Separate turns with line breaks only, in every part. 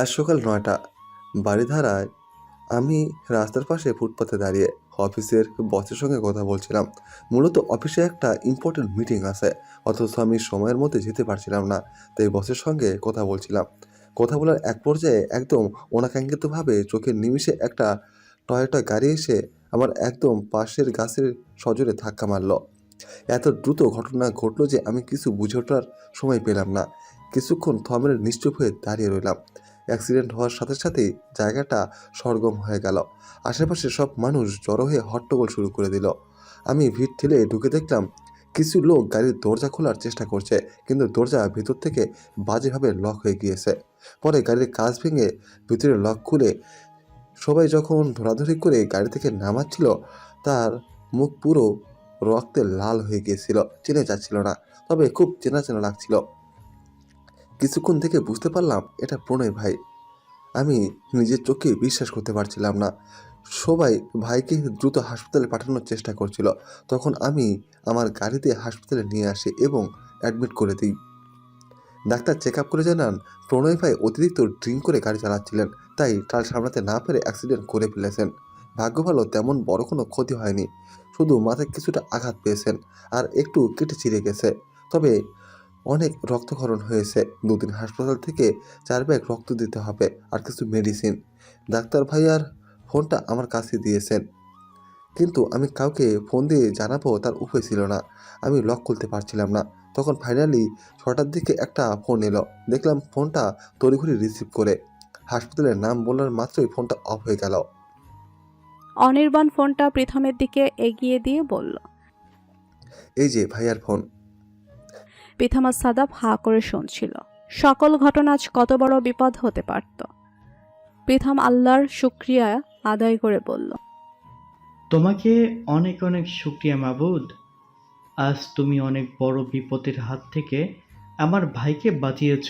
আজ সকাল ৯টা বারিধারায় আমি রাস্তার পাশে ফুটপাতে দাঁড়িয়ে অফিসের বসের সঙ্গে কথা বলছিলাম। মূলত অফিসে একটা ইম্পর্টেন্ট মিটিং আছে, অথচ আমি সময়ের মধ্যে যেতে পারছিলাম না। তাই বসের সঙ্গে কথা বলছিলাম। কথা বলার এক পর্যায়ে একদম অনাকাঙ্ক্ষিতভাবে চোখের নিমিষে একটা টয়োটা গাড়ি এসে আমার একদম পাশের গাছের সজোরে ধাক্কা মারল। এত দ্রুত ঘটনা ঘটল যে আমি কিছু বুঝে ওঠার সময় পেলাম না। কিছুক্ষণ থমের নিশ্চুপ হয়ে দাঁড়িয়ে রইলাম। অ্যাক্সিডেন্ট হওয়ার সাথে সাথেই জায়গাটা সরগরম হয়ে গেল। আশেপাশে সব মানুষ জড়ো হয়ে হট্টগোল শুরু করে দিল। আমি ভিড় ঠেলে ঢুকে দেখলাম কিছু লোক গাড়ির দরজা খোলার চেষ্টা করছে, কিন্তু দরজা ভিতর থেকে বাজেভাবে লক হয়ে গিয়েছে। পরে গাড়ির কাঁচ ভেঙে ভিতরে লক খুলে সবাই যখন ধরাধরি করে গাড়ি থেকে নামাচ্ছিল, তার মুখ পুরো রক্তে লাল হয়ে গিয়েছিল। চেনা যাচ্ছিল না, তবে খুব চেনা চেনা লাগছিল। কিছুক্ষণ থেকে বুঝতে পারলাম এটা প্রণয় ভাই। আমি নিজের চোখে বিশ্বাস করতে পারছিলাম না। সবাই ভাইকে দ্রুত হাসপাতালে পাঠানোর চেষ্টা করছিল। তখন আমি আমার গাড়িতে হাসপাতালে নিয়ে আসি এবং অ্যাডমিট করে দিই। ডাক্তার চেক আপ করে জানান প্রণয় ভাই অতিরিক্ত ড্রিঙ্ক করে গাড়ি চালাচ্ছিলেন, তাই টাল সামলাতে না পেরে অ্যাক্সিডেন্ট করে ফেলেছেন। ভাগ্য ভালো তেমন বড় কোনো ক্ষতি হয়নি, শুধু মাথায় কিছুটা আঘাত পেয়েছেন আর একটু কেটে চিরে গেছে। তবে অনেক রক্তক্ষরণ হয়েছে। ২ দিন হাসপাতাল থেকে ৪ ব্যাগ রক্ত দিতে হবে আর কিছু মেডিসিন। ডাক্তার ভাইয়ার ফোনটা আমার কাছে দিয়েছেন, কিন্তু আমি কাউকে ফোন দিয়ে জানাবো তার উপায় ছিল না। আমি লক খুলতে পারছিলাম না। তখন ফাইনালি ৬টার দিকে একটা ফোন এলো। দেখলাম ফোনটা তড়িঘড়ি রিসিভ করে। হাসপাতালের নাম বলার মাত্রই ফোনটা অফ হয়ে গেল।
অনির্বাণ ফোনটা প্রীথমের দিকে এগিয়ে দিয়ে বলল।
এই যে ভাইয়ার ফোন।
প্রীথম আর সাদাব হাঁ করে শুনছিল। সকল ঘটনা আজ কত বড় বিপদ হতে পারত। প্রীথম আল্লাহর শুকরিয়া আদায় করে বলল,
তোমাকে অনেক অনেক শুকরিয়া মাবুদ। আজ তুমি অনেক বড় বিপদের হাত থেকে আমার ভাইকে বাঁচিয়েছ,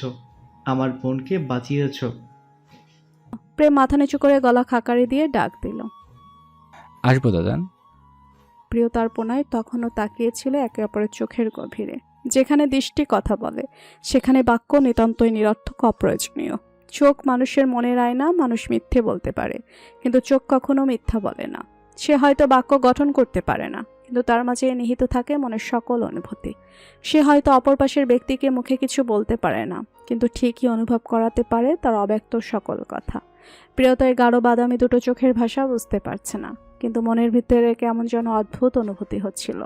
আমার বোনকে বাঁচিয়েছ।
প্রেম মাথা নিচু করে গলা খাকারি দিয়ে ডাক দিল।
আসবো দাদান।
প্রিয়তার প্রণয় তখনও তাকিয়েছিল একে অপরের চোখের গভীরে। যেখানে দৃষ্টি কথা বলে, সেখানে বাক্য নিতান্তই নিরর্থক, অপ্রয়োজনীয়। চোখ মানুষের মনের আয়না, মানুষ মিথ্যে বলতে পারে, কিন্তু চোখ কখনো মিথ্যা বলে না। সে হয়তো বাক্য গঠন করতে পারে না, কিন্তু তার মাঝে নিহিত থাকে মনের সকল অনুভূতি। সে হয়তো অপর পাশের ব্যক্তিকে মুখে কিছু বলতে পারে না, কিন্তু ঠিকই অনুভব করাতে পারে তার অব্যক্ত সকল কথা। প্রিয়তার গাঢ় বাদামি দুটো চোখের ভাষা বুঝতে পারছে না, কিন্তু মনের ভিতরে কেমন যেন অদ্ভুত অনুভূতি হচ্ছিল।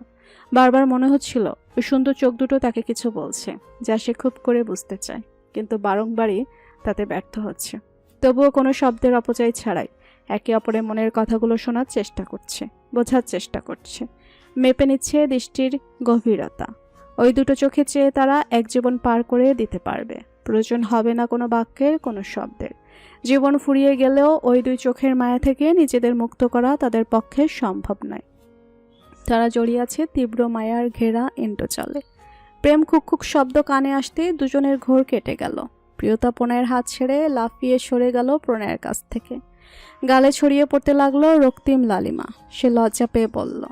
বারবার মনে হচ্ছিল ওই সুন্দর চোখ দুটো তাকে কিছু বলছে, যা সে খুব করে বুঝতে চায়, কিন্তু বারংবারই তাতে ব্যর্থ হচ্ছে। তবুও কোনো শব্দের অপচয় ছাড়াই একে অপরের মনের কথাগুলো শোনার চেষ্টা করছে, বোঝার চেষ্টা করছে। মেপে নিচ্ছে দৃষ্টির গভীরতা। ওই দুটো চোখে চেয়ে তারা এক জীবন পার করে দিতে পারবে। প্রয়োজন হবে না কোনো বাক্যের, কোনো শব্দের। জীবন ফুরিয়ে গেলেও ওই দুই চোখের মায়া থেকে নিজেদের মুক্ত করা তাদের পক্ষে সম্ভব নয়। তারা জড়িয়ে আছে তীব্র মায়ার ঘেরা ইন্দ্রজালে। প্রেম খুক শব্দ কানে আসতে দুজনের ঘোর কেটে গেল। প্রিয়তা প্রণয়ের হাত ছেড়ে লাফিয়ে সরে গেল প্রণয়ের কাছ থেকে। গালে ছড়িয়ে পড়তে লাগলো রক্তিম লালিমা। সে লজ্জা পেয়ে বলল,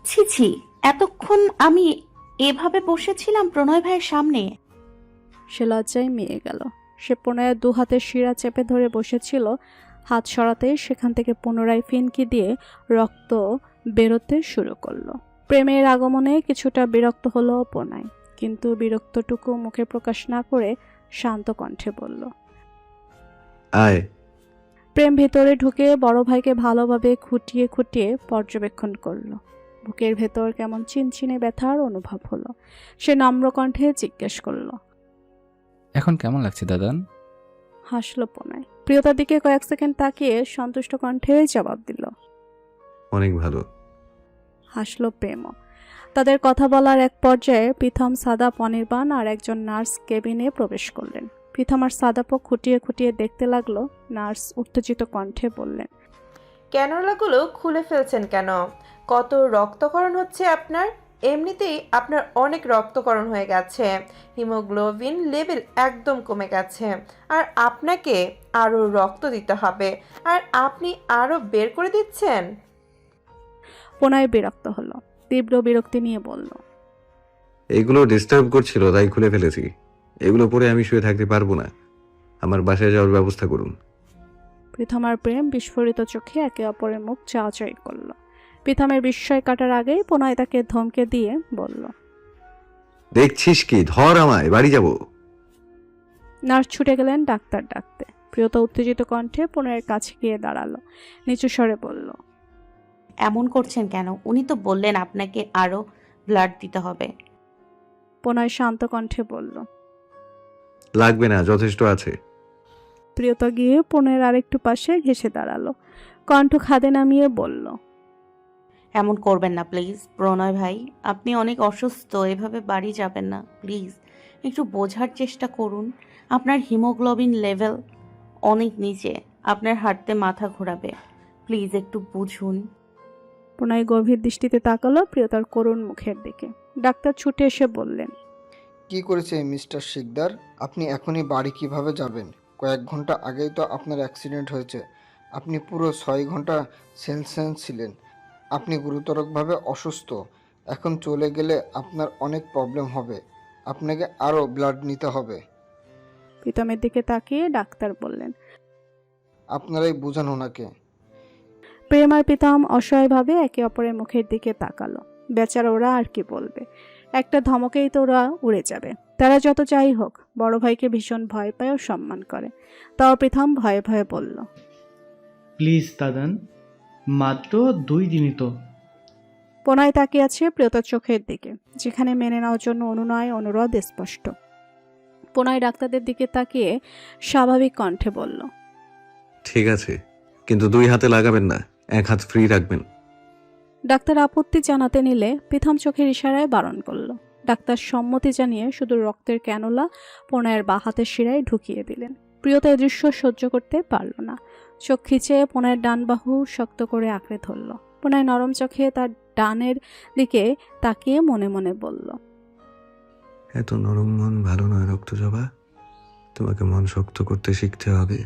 ছি ছি, এতক্ষণ আমি এভাবে বসেছিলাম প্রণয় ভাইয়ের সামনে।
সে লজ্জায় মেয়ে গেল। সে প্রণয়ের দু হাতের শিরা চেপে ধরে বসেছিল। হাত সরাতেই সেখান থেকে পুনরায় ফিনকি দিয়ে রক্ত বেরোতে শুরু করলো। প্রেমের আগমনে কিছুটা বিরক্ত হলো প্রণয়, কিন্তু বিরক্তটুকু মুখে প্রকাশ না করে শান্ত কণ্ঠে বলল,
আয়।
প্রেম ভেতরে ঢুকে বড় ভাইকে ভালোভাবে খুঁটিয়ে খুঁটিয়ে পর্যবেক্ষণ করলো। বুকের ভেতর কেমন চিনচিনে ব্যথার অনুভব হলো। সে নম্র কণ্ঠে জিজ্ঞেস করলো,
এখন কেমন লাগছে দাদান?
হাসলো প্রণয়। প্রিয়তার দিকে কয়েক সেকেন্ড তাকিয়ে সন্তুষ্ট কণ্ঠে জবাব দিল,
অনেক ভালো।
হাসলো প্রেমও। তাদের কথা বলার এক পর্যায়ে প্রীথম, সাদাপ, অনির্বাণ আর একজন নার্স কেবিনে প্রবেশ করলেন। প্রীথম আর সাদাপও খুঁটিয়ে খুঁটিয়ে দেখতে লাগলো। নার্স উত্তেজিত কণ্ঠে বললেন,
ক্যানোলাগুলো খুলে ফেলছেন কেন? কত রক্তক্ষরণ হচ্ছে আপনার? এমনিতেই আপনার অনেক রক্তক্ষরণ হয়ে গেছে, হিমোগ্লোবিন লেভেল একদম কমে গেছে, আর আপনাকে আরও রক্ত দিতে হবে, আর আপনি আরও বের করে দিচ্ছেন।
প্রণয় বিরক্ত হলো, তীব্র বিরক্তি নিয়ে বলল,
এগুলো ডিস্টার্ব করছিল তাই খুলে ফেলেছি। এগুলো পরে আমি শুয়ে থাকতে পারবো না। আমার বাসায় যাওয়ার ব্যবস্থা করুন।
প্রীতম আর প্রেম বিস্ফোরিত চোখে একে অপরের মুখ চাওয়াচাই করল। প্রীতমের বিস্ময় কাটার আগেই প্রণয় তাকে ধমকে দিয়ে বলল,
দেখছিস কি, ধর আমায়, বাড়ি যাব।
নার্স ছুটে গেলেন ডাক্তার ডাকতে। প্রিয়তা উত্তেজিত কণ্ঠে প্রণয়ের কাছে গিয়ে দাঁড়ালো, নিচু স্বরে বলল,
এমন করছেন কেন? উনি তো বললেন আপনাকে আরো ব্লাড দিতে হবে।
প্রণয় শান্ত কণ্ঠে বলল।
লাগবে না, যথেষ্ট আছে।
প্রিয়তা গিয়ে প্রণয়ের আরেকটু পাশে ঘেসে দাঁড়ালো, কণ্ঠ খাদে নামিয়ে বলল,
এমন করবেন না প্লিজ প্রণয় ভাই, আপনি অনেক অসুস্থ, এভাবে বাড়ি যাবেন না প্লিজ। একটু বোঝার চেষ্টা করুন, আপনার হিমোগ্লোবিন লেভেল অনেক নিচে, আপনার হাঁটতে মাথা ঘোরাবে, প্লিজ একটু বুঝুন।
প্রণয় গভীর দৃষ্টিতে তাকালো প্রিয়তার করুণ মুখের দিকে। ডাক্তার ছুটে এসে বললেন,
কি করেছে মিস্টার শিকদার? আপনি এখনই বাড়ি কিভাবে যাবেন? কয়েক ঘন্টা আগেই তো আপনার অ্যাক্সিডেন্ট হয়েছে। আপনি পুরো 6 ঘন্টা সেন্স ছিলেন। আপনি গুরুতরভাবে অসুস্থ। এখন চলে গেলে আপনার অনেক প্রবলেম হবে। আপনাকে আরও ব্লাড নিতে হবে।
প্রীতমের দিকে তাকিয়ে ডাক্তার বললেন।
আপনারাই বুঝান ওনাকে।
প্রেম আর প্রীতম অসহায়ভাবে একে অপরের মুখের দিকে তাকালো। বেচারা ওরা আর কি বলবে, একটা ধমকেই তো ওরা উড়ে যাবে। তারা যত যাই হোক বড় ভাইকে ভীষণ ভয় পায় ও সম্মান করে। তাও প্রীতম ভয়ে ভয়ে বলল,
প্লিজ দাদান, মাত্র 2 দিনই তো।
প্রণয় তাকিয়ে আছে প্রিয়তার চোখের দিকে, যেখানে মেনে নেওয়ার জন্য অনুনয় অনুরোধ স্পষ্ট। প্রণয় ডাক্তারদের দিকে তাকিয়ে স্বাভাবিক কণ্ঠে বলল,
ঠিক আছে, কিন্তু 2 হাতে লাগাবেন না, 1 হাত ফ্রি রাখবেন।
ডাক্তার আপত্তি জানাতে নিলে প্রীতম চোখের ইশারায় বারণ করল। ডাক্তার সম্মতি জানিয়ে শুধু রক্তের ক্যানুলা প্রণয়ের বাঁ হাতের শিরায় ঢুকিয়ে দিলেন। প্রিয়তা এই দৃশ্য সহ্য করতে পারল না। চোখ খিচে প্রণয়ের ডান বাহু শক্ত করে আঁকড়ে ধরল। প্রণয় নরম চোখে তার ডানের দিকে তাকিয়ে মনে মনে বলল,
এত নরম মন ভালো নয় রক্তজবা, তোমাকে মন শক্ত করতে শিখতে হবে।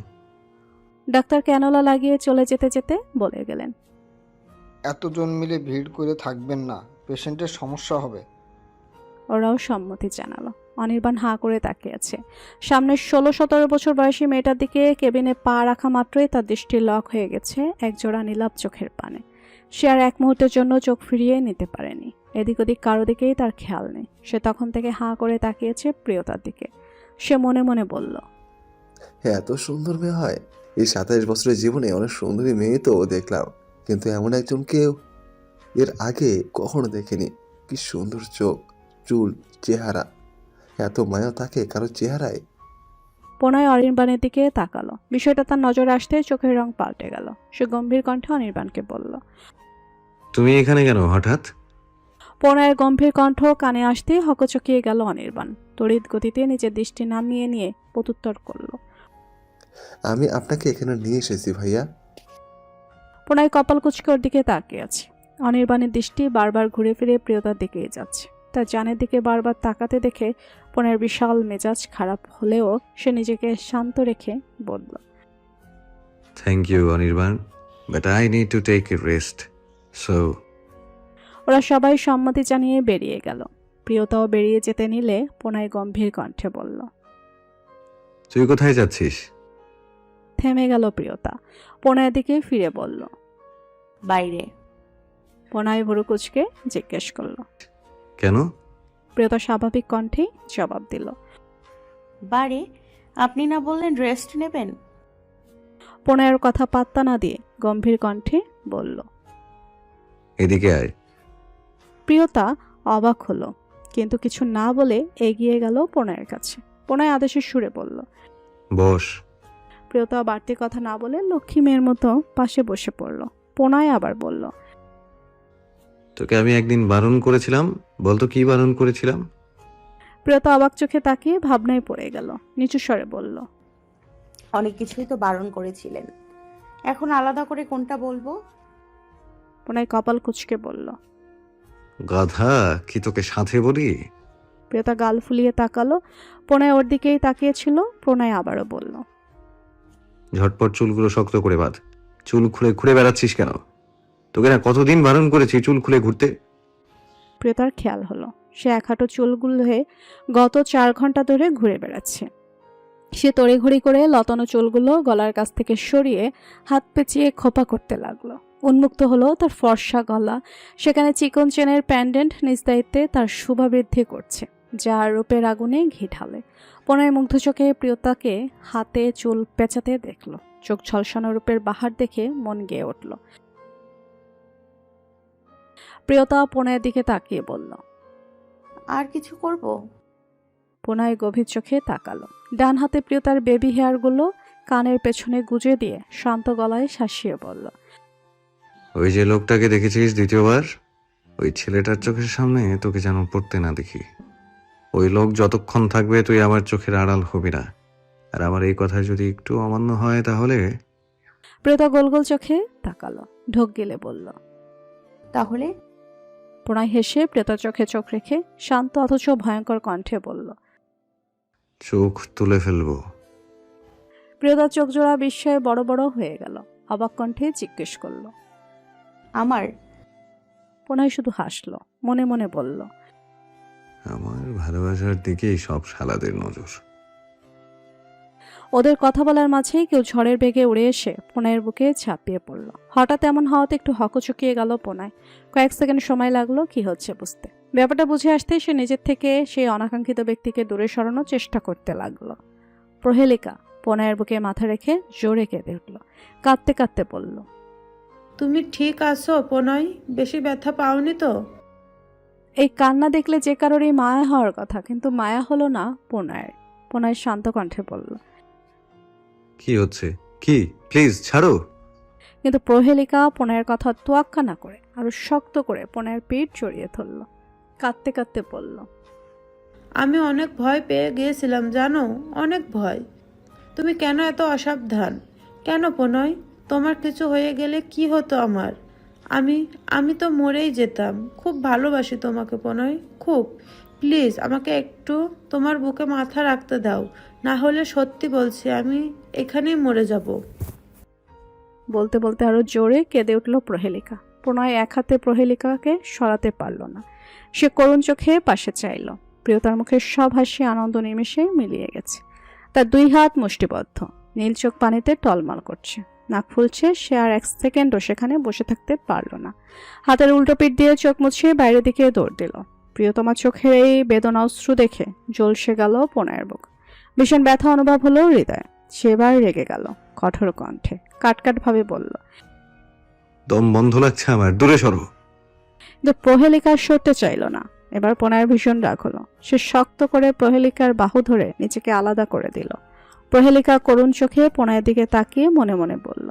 ডাক্তার ক্যানুলা লাগিয়ে চলে যেতে যেতে বলে গেলেন,
এতজন মিলে ভিড় করে থাকবেন না, পেশেন্টের সমস্যা হবে।
ওরাও সম্মতি জানালো। অনির্বাণ হাঁ করে তাকিয়ে আছে। সামনের 16-17 বছর বয়সী মেয়েটার দিকে কেবিনে পা রাখা মাত্রই তার দৃষ্টি লক হয়ে গেছে একজোড়া নীলাভ চোখের পানে। সে আর এক মুহূর্তের জন্য চোখ ফিরিয়ে নিতে পারেনি। এদিক ওদিক কারো দিকেই তার খেয়াল নেই। সে তখন থেকে হাঁ করে তাকিয়েছে প্রিয়তার দিকে। সে মনে মনে বলল,
এত সুন্দর মেয়ে হয়? এই 27 বছরের জীবনে অনেক সুন্দরী মেয়ে তো দেখলাম, কিন্তু এমন একজনকে এর আগে কখনো দেখিনি। কি সুন্দর চোখ, চুল, চেহারা, এত মায়া থাকে কারো চেহারায়।
প্রণয় অনির্বাণের দিকে তাকালো। বিষয়টা তার নজরে আসতে চোখের রং পাল্টে গেল। সে গম্ভীর কণ্ঠে অনির্বাণকে বলল,
তুমি এখানে কেন হঠাৎ?
প্রণয়ের গম্ভীর কণ্ঠ কানে আসতেই হকচকিয়ে গেল অনির্বাণ। তড়িৎ গতিতে নিজের দৃষ্টি নামিয়ে নিয়ে প্রত্যুত্তর করল,
আমি আপনাকে এখানে নিয়ে এসেছি ভাইয়া।
প্রণয় কপাল কুঁচকে ওর দিকে তাকিয়ে আছে। অনির্বাণের দৃষ্টি বারবার ঘুরে ফিরে প্রিয়তার দিকেই যাচ্ছে। তার জানের দিকে বারবার তাকাতে দেখে প্রণয়ের বিশাল মেজাজ খারাপ হলেও সে নিজেকে শান্ত রেখে বলল,
thank you Anirban, but I need to take a rest, so.
ওরা সবাই সম্মতি জানিয়ে বেরিয়ে গেল। প্রিয়তাও বেরিয়ে যেতে নিলে প্রণয় গম্ভীর কণ্ঠে বলল,
তুই কোথায় যাচ্ছিস?
থেমে গেল প্রিয়তা। প্রণয়ের দিকে ফিরে বলল,
বাইরে।
প্রণয় ভুরু কুঁচকে জিজ্ঞেস করল।
কেন?
প্রিয়তা স্বাভাবিক কণ্ঠেই জবাব দিল,
বারে, আপনি না বললেন রেস্ট নেবেন?
প্রণয়ের কথা পাত্তা না দিয়ে গম্ভীর কণ্ঠে বলল।
এদিকে আয়।
প্রিয়তা অবাক হলো, কিন্তু কিছু না বলে এগিয়ে গেল প্রণয়ের কাছে। প্রণয় আদেশের সুরে বলল,
বস।
প্রিয়তা বাড়তি কথা না বলে লক্ষ্মী মেয়ের মতো পাশে বসে পড়ল। প্রণয় আবার বলল,
তোকে আমি একদিন বারণ করেছিলাম, বলতো কি বারণ করেছিলাম?
প্রিয়তা অবাক চোখে তাকিয়ে ভাবনায় পড়ে গেল। নিচু স্বরে বলল,
অনেক কিছুই তো বারণ করেছিলেন, এখন আলাদা করে কোনটা বলবো?
প্রণয় কপাল কুঁচকে বলল,
গাধা, কি তোকে সাথে বলি?
প্রিয়তা গাল ফুলিয়ে তাকালো। প্রণয় ওর দিকেই তাকিয়েছিল। প্রণয় আবারও বলল,
ঝটপট চুলগুলো শক্ত করে বাঁধ। চুল খুলে ঘুরে বেড়াচ্ছিস কেন? তোকে না কতদিন বারণ করেছি চুল খুলে ঘুরতে?
প্রিয়তার খেয়াল হলো সে এক হাঁটু চুলগুলো হয়ে গত 4 ঘন্টা ধরে ঘুরে বেড়াচ্ছে। সে তড়িঘড়ি করে লতানো চুলগুলো গলার কাছ থেকে সরিয়ে হাত পেঁচিয়ে খোপা করতে লাগলো। উন্মুক্ত হলো তার ফর্সা গলা, সেখানে চিকন চেনের প্যান্ডেন্ট নিজ দায়িত্বে তার শোভা বৃদ্ধি করছে, যা রূপের আগুনে ঘি ঢালে। পনায় মুগ্ধ চোখে প্রিয়তাকে হাতে চুল পেঁচাতে দেখল। চোখ ঝলসানো রূপের বাহার দেখে মন গেয়ে উঠল। প্রিয়তা পনায়ের দিকে তাকিয়ে বলল,
আর কিছু করব?
পনায় গভীর চোখে তাকালো। ডান হাতে প্রিয়তার বেবি হেয়ারগুলো কানের পেছনে গুজে দিয়ে শান্ত গলায় শাসিয়ে বলল,
ওই যে লোকটাকে দেখেছিস দ্বিতীয়বার, ওই ছেলেটার চোখের সামনে তোকে যেন পড়তে না দেখি। ওই লোক যতক্ষণ থাকবে তুই আমার চোখের আড়াল হবি না। আর আমার এই কথা যদি একটু অমান্য হয় তাহলে।
প্রিয়তা গোল গোল চোখে তাকালো, ঢোক গিলে বলল।
তাহলে?
প্রণয় হেসে প্রিয়তার চোখে চোখ রেখে শান্ত অথচ ভয়ঙ্কর কণ্ঠে বলল,
চোখ তুলে ফেলবো।
প্রিয়তার চোখ জোড়া বিস্ময়ে বড় বড় হয়ে গেল। অবাক কণ্ঠে জিজ্ঞেস করল,
আমার?
প্রণয় শুধু হাসলো, মনে মনে বলল,
আমার ভালোবাসার দিকেই সব শালাদের নজর।
ওদের কথা বলার মাঝেই কেউ ঝড়ের বেগে উড়ে এসে প্রণয়ের বুকে ঝাঁপিয়ে পড়ল। হঠাৎ এমন হওয়াতে একটু হকচকিয়ে গেল প্রণয়। কয়েক সেকেন্ড সময় লাগলো কি হচ্ছে বুঝতে। ব্যাপারটা বুঝে আসতে সে নিজের থেকে সেই অনাকাঙ্ক্ষিত ব্যক্তিকে দূরে সরানোর চেষ্টা করতে লাগলো। প্রহেলিকা প্রণয়ের বুকে মাথা রেখে জোরে কেঁদে উঠল, কাঁদতে কাঁদতে বলল,
তুমি ঠিক আছো প্রণয়? বেশি ব্যথা পাওনি তো?
এই কান্না দেখলে যে কারোরই মায়া হওয়ার কথা, কিন্তু মায়া হলো না প্রণয়ের। প্রণয় শান্ত কণ্ঠে বলল,
কি হচ্ছে কি? প্লিজ ছাড়ো।
কিন্তু প্রহেলিকা প্রণয়ের কথা তোয়াক্কা না করে আরো শক্ত করে প্রণয়ের পেট জড়িয়ে ধরল, কাঁদতে কাঁদতে বলল,
আমি অনেক ভয় পেয়ে গিয়েছিলাম জানো, অনেক ভয়। তুমি কেন এত অসাবধান? কেন প্রণয়? তোমার কিছু হয়ে গেলে কি হতো আমার? আমি তো মরেই যেতাম। খুব ভালোবাসি তোমাকে প্রণয়, খুব। প্লিজ আমাকে একটু তোমার বুকে মাথা রাখতে দাও, না হলে সত্যি বলছি আমি এখানেই মরে যাব।
বলতে বলতে আরো জোরে কেঁদে উঠল প্রহেলিকা। প্রণয় এক হাতে প্রহেলিকাকে সরাতে পারল না। সে করুণ চোখে পাশে চাইল। প্রিয়তার মুখের সব হাসি আনন্দ নিমেষে মিলিয়ে গেছে। তার দুই হাত মুষ্টিবদ্ধ, নীল চোখ পানিতে টলমল করছে, নাক ফুলছে। সে আর এক সেকেন্ডও সেখানে বসে থাকতে পারল না। হাতের উল্টো পিঠ দিয়ে চোখ মুছে বাইরের দিকে দৌড় দিল। প্রিয়তমা চোখের এই বেদনা অশ্রু দেখে জ্বলসে গেল প্রণয়ের বুক। ভীষণ ব্যথা অনুভব হলো হৃদয়ে। সেবার রেগে গেল, কঠোর কণ্ঠে কাটকাট ভাবে বলল,
দম বন্ধ লাগছে আমার, দূরে সরো।
কিন্তু প্রহেলিকা সরতে চাইল না। এবার প্রণয়ের ভীষণ রাগ হলো। সে শক্ত করে প্রহেলিকার বাহু ধরে নিজেকে আলাদা করে দিল। প্রহেলিকা করুণ চোখে প্রণয়ের দিকে তাকিয়ে মনে মনে বলল,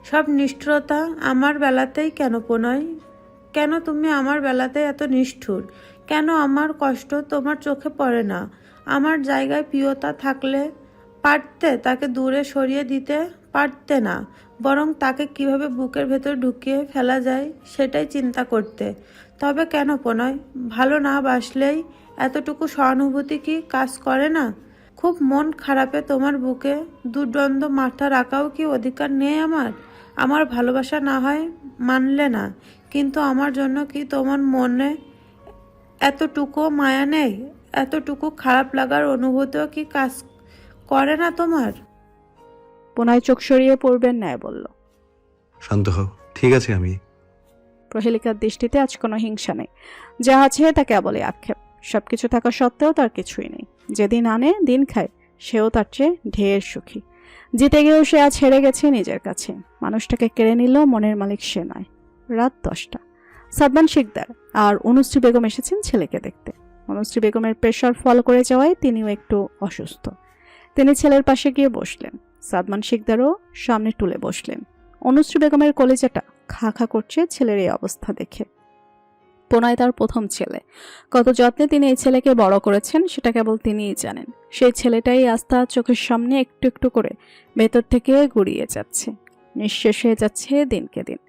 সব নিষ্ঠুরতা আমার বেলাতেই কেন প্রণয়? কেন তুমি আমার বেলাতে এত নিষ্ঠুর? কেন আমার কষ্ট তোমার চোখে পড়ে না? আমার জায়গায় প্রিয়তা থাকলে পারতে তাকে দূরে সরিয়ে দিতে পারতে না, বরং তাকে কিভাবে বুকের ভেতর ঢুকিয়ে ফেলা যায় সেটাই চিন্তা করতে। তবে কেন প্রণয়? ভালো না বাসলেই এতটুকু সহানুভূতি কি কাজ করে না? খুব মন খারাপে তোমার বুকে দুর্দ্বন্দ্ব মাথা রাখাও কি অধিকার নেই আমার? আমার ভালোবাসা না হয় মানলে না, কিন্তু আমার জন্য কি তোমার মনে এতটুকু মায়া নেই? এতটুকু খারাপ লাগার অনুভূতিও কি কাজ করে না তোমার?
প্রণয় চোখ সরিয়ে পড়বেন ন্যায় বলল।
শান্ত হও, ঠিক আছে আমি।
প্রহেলিকার দৃষ্টিতে আজ কোনো হিংসা নেই। যা আছে তা কেবলই আক্ষেপ। সবকিছু থাকা সত্ত্বেও তার কিছুই নেই। যেদিন আনে দিন খায়, সেও তার চেয়ে ঢের সুখী। জিতে গিয়েও সে আজ হেরে গেছে নিজের কাছে। মানুষটাকে কেড়ে নিল মনের মালিক সে নয়। রাত 10টা। সাদমান শিকদার আর অনুশ্রী বেগম এসেছেন ছেলেকে দেখতে। অনুশ্রী বেগমের প্রেশার ফল করে যাওয়ায় তিনিও একটু অসুস্থ। তিনি ছেলের পাশে গিয়ে বসলেন। সাদমান শিকদারও সামনে টুলে বসলেন। অনুশ্রী বেগমের কলিজাটা খা খা করছে ছেলের এই অবস্থা দেখে। প্রণয় তার প্রথম ছেলে। কত যত্নে তিনি এই ছেলেকে বড় করেছেন সেটা কেবল তিনিই জানেন। সেই ছেলেটাই আজ তার চোখের সামনে একটু একটু করে ভেতর থেকে গুড়িয়ে যাচ্ছে, নিঃশেষ হয়ে যাচ্ছে দিনকে দিন।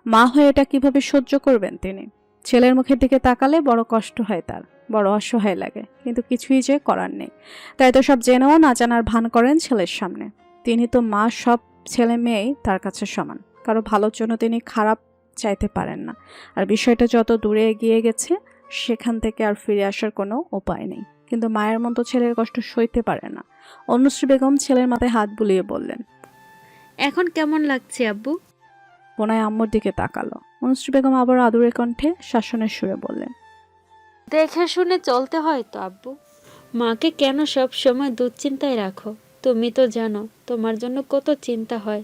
মা হয়ে এটা কিভাবে সহ্য করবেন তিনি? ছেলের মুখের দিকে তাকালে বড় কষ্ট হয় তার, বড় অসহায় লাগে, কিন্তু কিছুই যে করার নেই। তাই তো সব জেনেও না জানার ভান করেন ছেলের সামনে। তিনি তো মা, সব ছেলে মেয়েই তার কাছে সমান। কারো ভালোর জন্য তিনি খারাপ চাইতে পারেন না। আর বিষয়টা যত দূরে এগিয়ে গেছে সেখান থেকে আর ফিরে আসার কোনো উপায় নেই। কিন্তু মায়ের মতো ছেলের কষ্ট সইতে পারে না। অনুশ্রী বেগম ছেলের মাথায় হাত বুলিয়ে বললেন।
এখন কেমন লাগছে আব্বু?
প্রণয় আম্মুর দিকে তাকালো। অনুশ্রী বেগম আবার আদুরে কণ্ঠে শাসনের সুরে বললেন,
দেখে শুনে চলতে হয় তো আব্বু। মাকে কেন সব সময় দুশ্চিন্তায় রাখো? তুমি তো জানো তোমার জন্য কত চিন্তা হয়।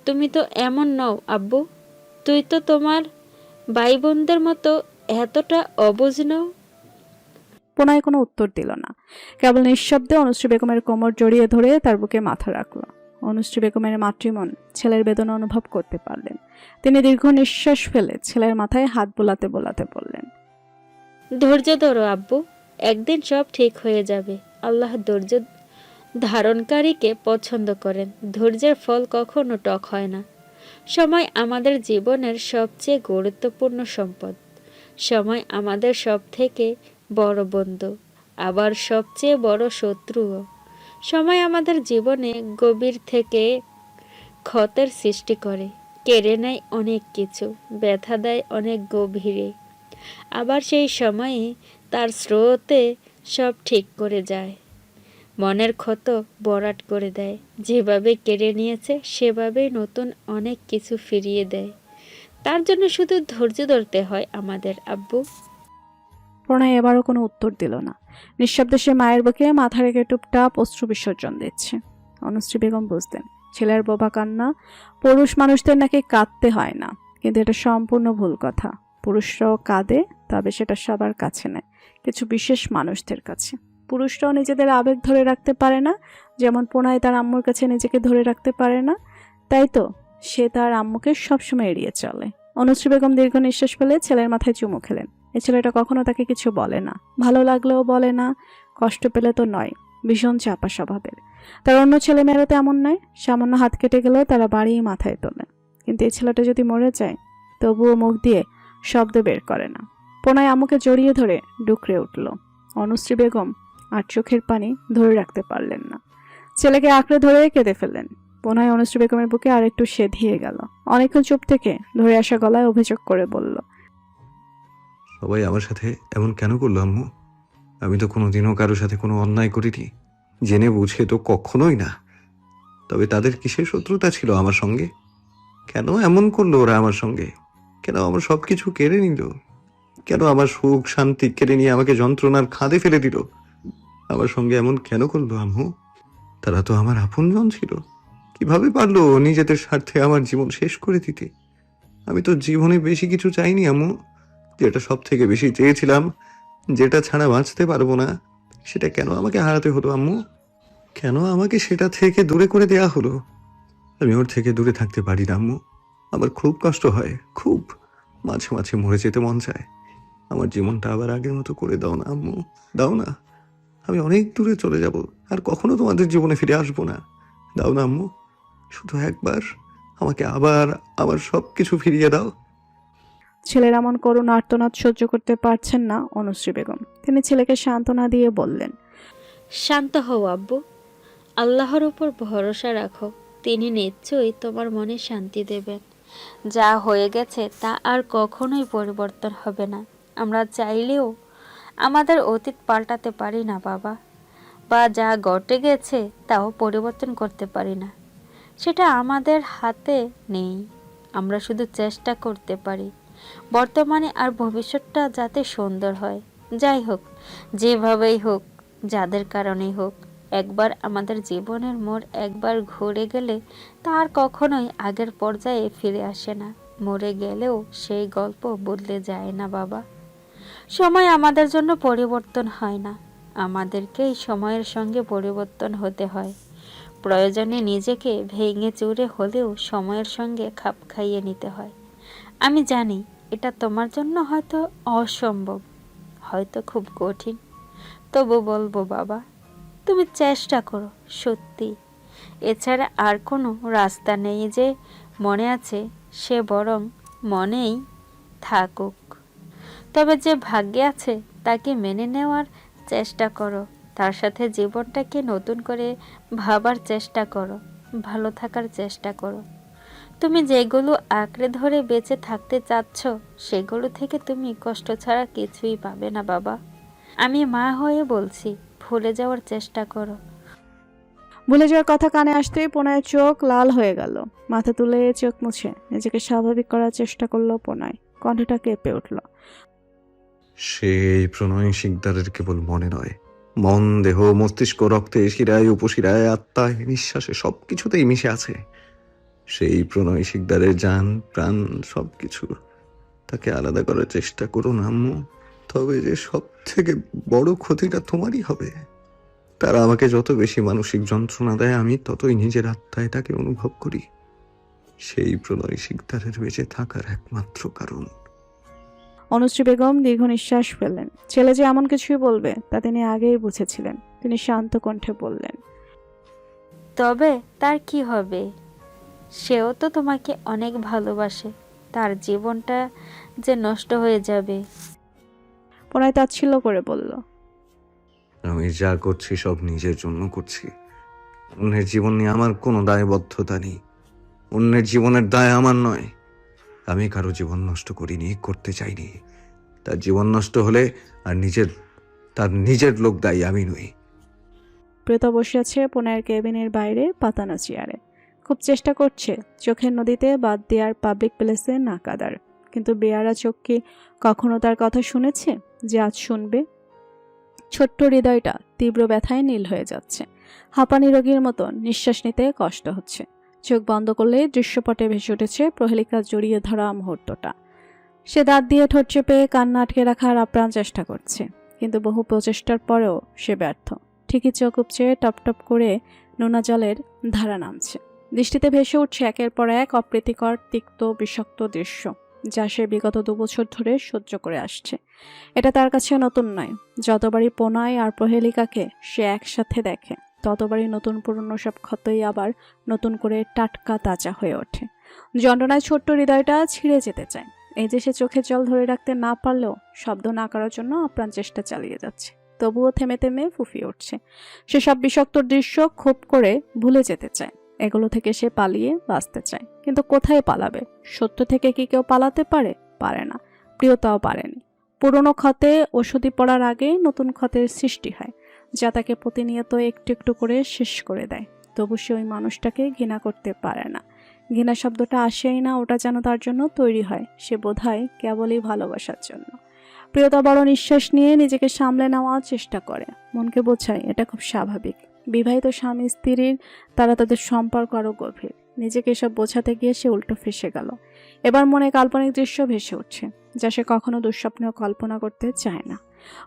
তুমি তো এমন নও আব্বু। তুই তো তোমার ভাই বোনদের মতো এতটা অবুঝ নও।
প্রণয় কোনো উত্তর দিল না, কেবল নিঃশব্দে অনুশ্রী বেগমের কোমর জড়িয়ে ধরে তার বুকে মাথা রাখলো। অনুশ্রী বেগমের মাতৃমন ছেলের বেদনা অনুভব করতে পারলেন। তিনি দীর্ঘ নিঃশ্বাস ফেলে ছেলের মাথায় হাত বোলাতে বোলাতে বললেন,
ধৈর্য ধরো আব্বু, একদিন সব ঠিক হয়ে যাবে। আল্লাহ ধৈর্য ধারণকারীকে পছন্দ করেন। ধৈর্যের ফল কখনো টক হয় না। সময় আমাদের জীবনের সবচেয়ে গুরুত্বপূর্ণ সম্পদ। সময় আমাদের সব থেকে বড় বন্ধু, আবার সবচেয়ে বড় শত্রুও। সময় আমাদের জীবনে গভীর থেকে ক্ষতের সৃষ্টি করে, কেড়ে নেয় অনেক কিছু, ব্যথা দেয় অনেক গভীরে। আবার সেই সময়ে তার স্রোতে সব ঠিক করে যায়, মনের ক্ষত ভরাট করে দেয়। যেভাবে কেড়ে নিয়েছে সেভাবেই নতুন অনেক কিছু ফিরিয়ে দেয়। তার জন্য শুধু ধৈর্য ধরতে হয় আমাদের আব্বু।
প্রণয় এবারও কোনো উত্তর দিল না। নিঃশব্দে সে মায়ের বুকে মাথা রেখে টুপটাপ অশ্রু বিসর্জন দিচ্ছে। অনুশ্রী বেগম বুঝতেন ছেলের বোবা কান্না। পুরুষ মানুষদের নাকি কাঁদতে হয় না, কিন্তু এটা সম্পূর্ণ ভুল কথা। পুরুষরাও কাঁদে, তবে সেটা সবার কাছে নয়, কিছু বিশেষ মানুষদের কাছে। পুরুষরাও নিজেদের আবেগ ধরে রাখতে পারে না, যেমন প্রণয় তার আম্মুর কাছে নিজেকে ধরে রাখতে পারে না। তাই তো সে তার আম্মুকে সবসময় এড়িয়ে চলে। অনুশ্রী বেগম দীর্ঘ নিঃশ্বাস ফেলে ছেলের মাথায় চুমু খেলেন। এই ছেলেটা কখনো তাকে কিছু বলে না, ভালো লাগলেও বলে না, কষ্ট পেলে তো নয়, ভীষণ চাপা স্বভাবের। তার অন্য ছেলেমেয়েরা তো এমন নয়, সামান্য হাত কেটে গেলেও তারা বাড়িয়ে মাথায় তোলে। কিন্তু এই ছেলেটা যদি মরে যায় তবুও মুখ দিয়ে শব্দ বের করে না। প্রণয় আম্মুকে জড়িয়ে ধরে ডুকরে উঠল। অনুশ্রী বেগম আর চোখের পানি ধরে রাখতে পারলেন না, ছেলেকে আঁকড়ে ধরে কেঁদে ফেললেন। প্রণয় অনুশ্রী বেগমের বুকে আর একটু সেধিয়ে গেল। অনেকক্ষণ চুপ থেকে ধরে আসা গলায় অভিযোগ করে বলল,
সবাই আমার সাথে এমন কেন করলো আম্মু? আমি তো কোনোদিনও কারোর সাথে কোনো অন্যায় করিনি, জেনে বুঝে তো কখনোই না। তবে তাদের কিসের শত্রুতা ছিল আমার সঙ্গে? কেন এমন করলো ওরা আমার সঙ্গে? কেন আমার সবকিছু কেড়ে নিল? কেন আমার সুখ শান্তি কেড়ে নিয়ে আমাকে যন্ত্রণার খাদে ফেলে দিল? আমার সঙ্গে এমন কেন করলো আম্মু? তারা তো আমার আপনজন ছিল। কিভাবে পারলো নিজেদের স্বার্থে আমার জীবন শেষ করে দিতে? আমি তো জীবনে বেশি কিছু চাইনি আম্মু। যেটা সব থেকে বেশি চেয়েছিলাম, যেটা ছাড়া বাঁচতে পারবো না, সেটা কেন আমাকে হারাতে হলো আম্মু? কেন আমাকে সেটা থেকে দূরে করে দেয়া হলো? আমি ওর থেকে দূরে থাকতে পারি না আম্মু। আমার খুব কষ্ট হয়, খুব। মাঝে মাঝে মরে যেতে মন চায়। আমার জীবনটা আবার আগের মতো করে দাও না আম্মু, দাও না। আমি অনেক দূরে চলে যাব, আর কখনো তোমাদের জীবনে ফিরে আসবো না। দাও না আম্মু, শুধু একবার আমাকে আবার আমার সব কিছু ফিরিয়ে দাও।
ছেলের এমন করুণ আর্তনাদ সহ্য করতে পারছেন না অনুশ্রী বেগম। তিনি ছেলেকে সান্ত্বনা দিয়ে বললেন,
শান্ত হও আব্বু, আল্লাহর উপর ভরসা রাখো। তিনি নিশ্চয়ই তোমার মনে শান্তি দেবেন। যা হয়ে গেছে তা আর কখনোই পরিবর্তন হবে না। আমরা চাইলেও আমাদের অতীত পাল্টাতে পারি না বাবা, বা যা ঘটে গেছে তাও পরিবর্তন করতে পারি না। সেটা আমাদের হাতে নেই। আমরা শুধু চেষ্টা করতে পারি বর্তমানে আর ভবিষ্যৎটা যাতে সুন্দর হয়। যাই হোক, যেভাবেই হোক, যাদের কারণেই হোক, একবার আমাদের জীবনের মোড় একবার ঘুরে গেলে তার কখনোই আগের পর্যায়ে ফিরে আসে না। মরে গেলেও সেই গল্প বদলে যায় না বাবা। সময় আমাদের জন্য পরিবর্তন হয় না, আমাদেরকেই সময়ের সঙ্গে পরিবর্তন হতে হয়। প্রয়োজনে নিজেকে ভেঙে চুরে হলেও সময়ের সঙ্গে খাপ খাইয়ে নিতে হয়। আমি জানি এটা তোমার জন্য হয়তো অসম্ভব, হয়তো খুব কঠিন, তবু বলবো বাবা, তুমি চেষ্টা করো সত্যি। এছাড়া আর কোনো রাস্তা নেই যে মনে আছে সে বরং মনেই থাকুক। তবে যে ভাগ্যে আছে তাকে মেনে নেওয়ার চেষ্টা করো, তার সাথে জীবনটাকে নতুন করে ভাবার চেষ্টা করো, ভালো থাকার চেষ্টা করো। তুমি যেগুলো আঁকড়ে ধরে বেঁচে থাকতে চাচ্ছ সেগুলো থেকে তুমি কষ্ট ছাড়া কিছুই পাবে না বাবা। আমি মা হয়ে বলছি, ভুলে যাওয়ার চেষ্টা করো।
ভুলে যাওয়ার কথা কানে আসতেই প্রণয়ের চোখ লাল হয়ে গেল। মাথা তুলে চোখ মুছে নিজেকে স্বাভাবিক করার চেষ্টা করলো প্রণয়। কণ্ঠটা কেঁপে উঠল।
সেই প্রণয় শিকদারের কেবল মনে নয়, মন, দেহ, মস্তিষ্ক, রক্তে, শিরায়, উপশিরায়, আত্মায়, নিঃশ্বাসে সবকিছুতেই মিশে আছে। সেই প্রণয় শিকদারের জান, প্রাণ, সবকিছু। তাকে আলাদা করার চেষ্টা করুন আম্মু, তবে যে সব থেকে বড় ক্ষতিটা তোমারই হবে। তারা আমাকে যত বেশি মানসিক যন্ত্রণা দেয়, আমি ততই নিজের আত্মায় তাকে অনুভব করি। সেই প্রণয় শিকদারের বেঁচে থাকার একমাত্র কারণ।
অনুশ্রী বেগম দীর্ঘ নিঃশ্বাস ফেললেন। ছেলে যে এমন কিছুই বলবে তা তিনি আগেই বুঝেছিলেন। তিনি শান্ত কণ্ঠে বললেন,
তবে তার কি হবে? সেও তো তোমাকে অনেক ভালোবাসে। তার জীবনটা যে নষ্ট হয়ে যাবে।
প্রণয় তাচ্ছিল্য করে বলল,
আমি যা করছি সব নিজের জন্য করছি। অন্যের জীবন নিয়ে আমার কোনো দায়বদ্ধতা নেই। অন্যের জীবনের দায় আমার নয়। আমি কারো জীবন নষ্ট করিনি, করতে চাইনি। তার জীবন নষ্ট হলে তার নিজের লোক দায়ী, আমি নই।
প্রিয়তা বসে আছে প্রণয়ের কেবিনের বাইরে পাতানো চেয়ারে। খুব চেষ্টা করছে চোখের নদীতে বাদ দেওয়ার, পাবলিক প্লেসে না কাদার। কিন্তু বেয়ারা চোখ কি কখনো তার কথা শুনেছে যে আজ শুনবে? ছোট্ট হৃদয়টা তীব্র ব্যথায় নীল হয়ে যাচ্ছে। হাঁপানি রোগীর মতো নিঃশ্বাস নিতে কষ্ট হচ্ছে। চোখ বন্ধ করলে দৃশ্যপটে ভেসে উঠেছে প্রহেলিকা জড়িয়ে ধরা মুহূর্তটা। সে দাঁত দিয়ে ঠোঁট চেপে কান্না আটকে রাখার আপ্রাণ চেষ্টা করছে, কিন্তু বহু প্রচেষ্টার পরেও সে ব্যর্থ। ঠিকই চোখ উপচে টপ টপ করে নোনা জলের ধারা নামছে। দৃষ্টিতে ভেসে উঠছে একের পর এক অপ্রীতিকর, তিক্ত, বিষাক্ত দৃশ্য, যা সে বিগত 2 বছর ধরে সহ্য করে আসছে। এটা তার কাছে নতুন নয়। যতবারই প্রণয় আর প্রহেলিকাকে সে একসাথে দেখে, ততবারই নতুন পুরনো সব ক্ষতই আবার নতুন করে টাটকা তাজা হয়ে ওঠে। যন্ত্রণায় ছোট্ট হৃদয়টা ছিঁড়ে যেতে চায়। এই যে সে চোখের জল ধরে রাখতে না পারলেও শব্দ না করার জন্য আপ্রাণ চেষ্টা চালিয়ে যাচ্ছে, তবুও থেমে থেমে ফুফিয়ে উঠছে। সে সব বিষাক্ত দৃশ্য খুব করে ভুলে যেতে চায়। এগুলো থেকে সে পালিয়ে বাঁচতে চায়, কিন্তু কোথায় পালাবে? সত্য থেকে কি কেউ পালাতে পারে? পারে না। প্রিয়তাও পারেনি। পুরনো ক্ষতে ওষুধি পড়ার আগে নতুন ক্ষতের সৃষ্টি হয়, যা তাকে প্রতিনিয়ত একটু একটু করে শেষ করে দেয়। তবু সে ওই মানুষটাকে ঘৃণা করতে পারে না। ঘৃণা শব্দটা আসেই না, ওটা যেন তার জন্য তৈরি হয়। সে বোধহয় কেবলই ভালোবাসার জন্য। প্রিয়তা বড় নিঃশ্বাস নিয়ে নিজেকে সামলে নেওয়ার চেষ্টা করে। মনকে বোঝায় এটা খুব স্বাভাবিক। বিবাহিত স্বামী স্ত্রীর তারা তাদের সম্পর্ক আরও গভীর। নিজেকে এসব বোঝাতে গিয়ে সে উল্টো ফেসে গেল। এবার মনে কাল্পনিক দৃশ্য ভেসে উঠছে, যা সে কখনো দুঃস্বপ্নেও কল্পনা করতে চায় না।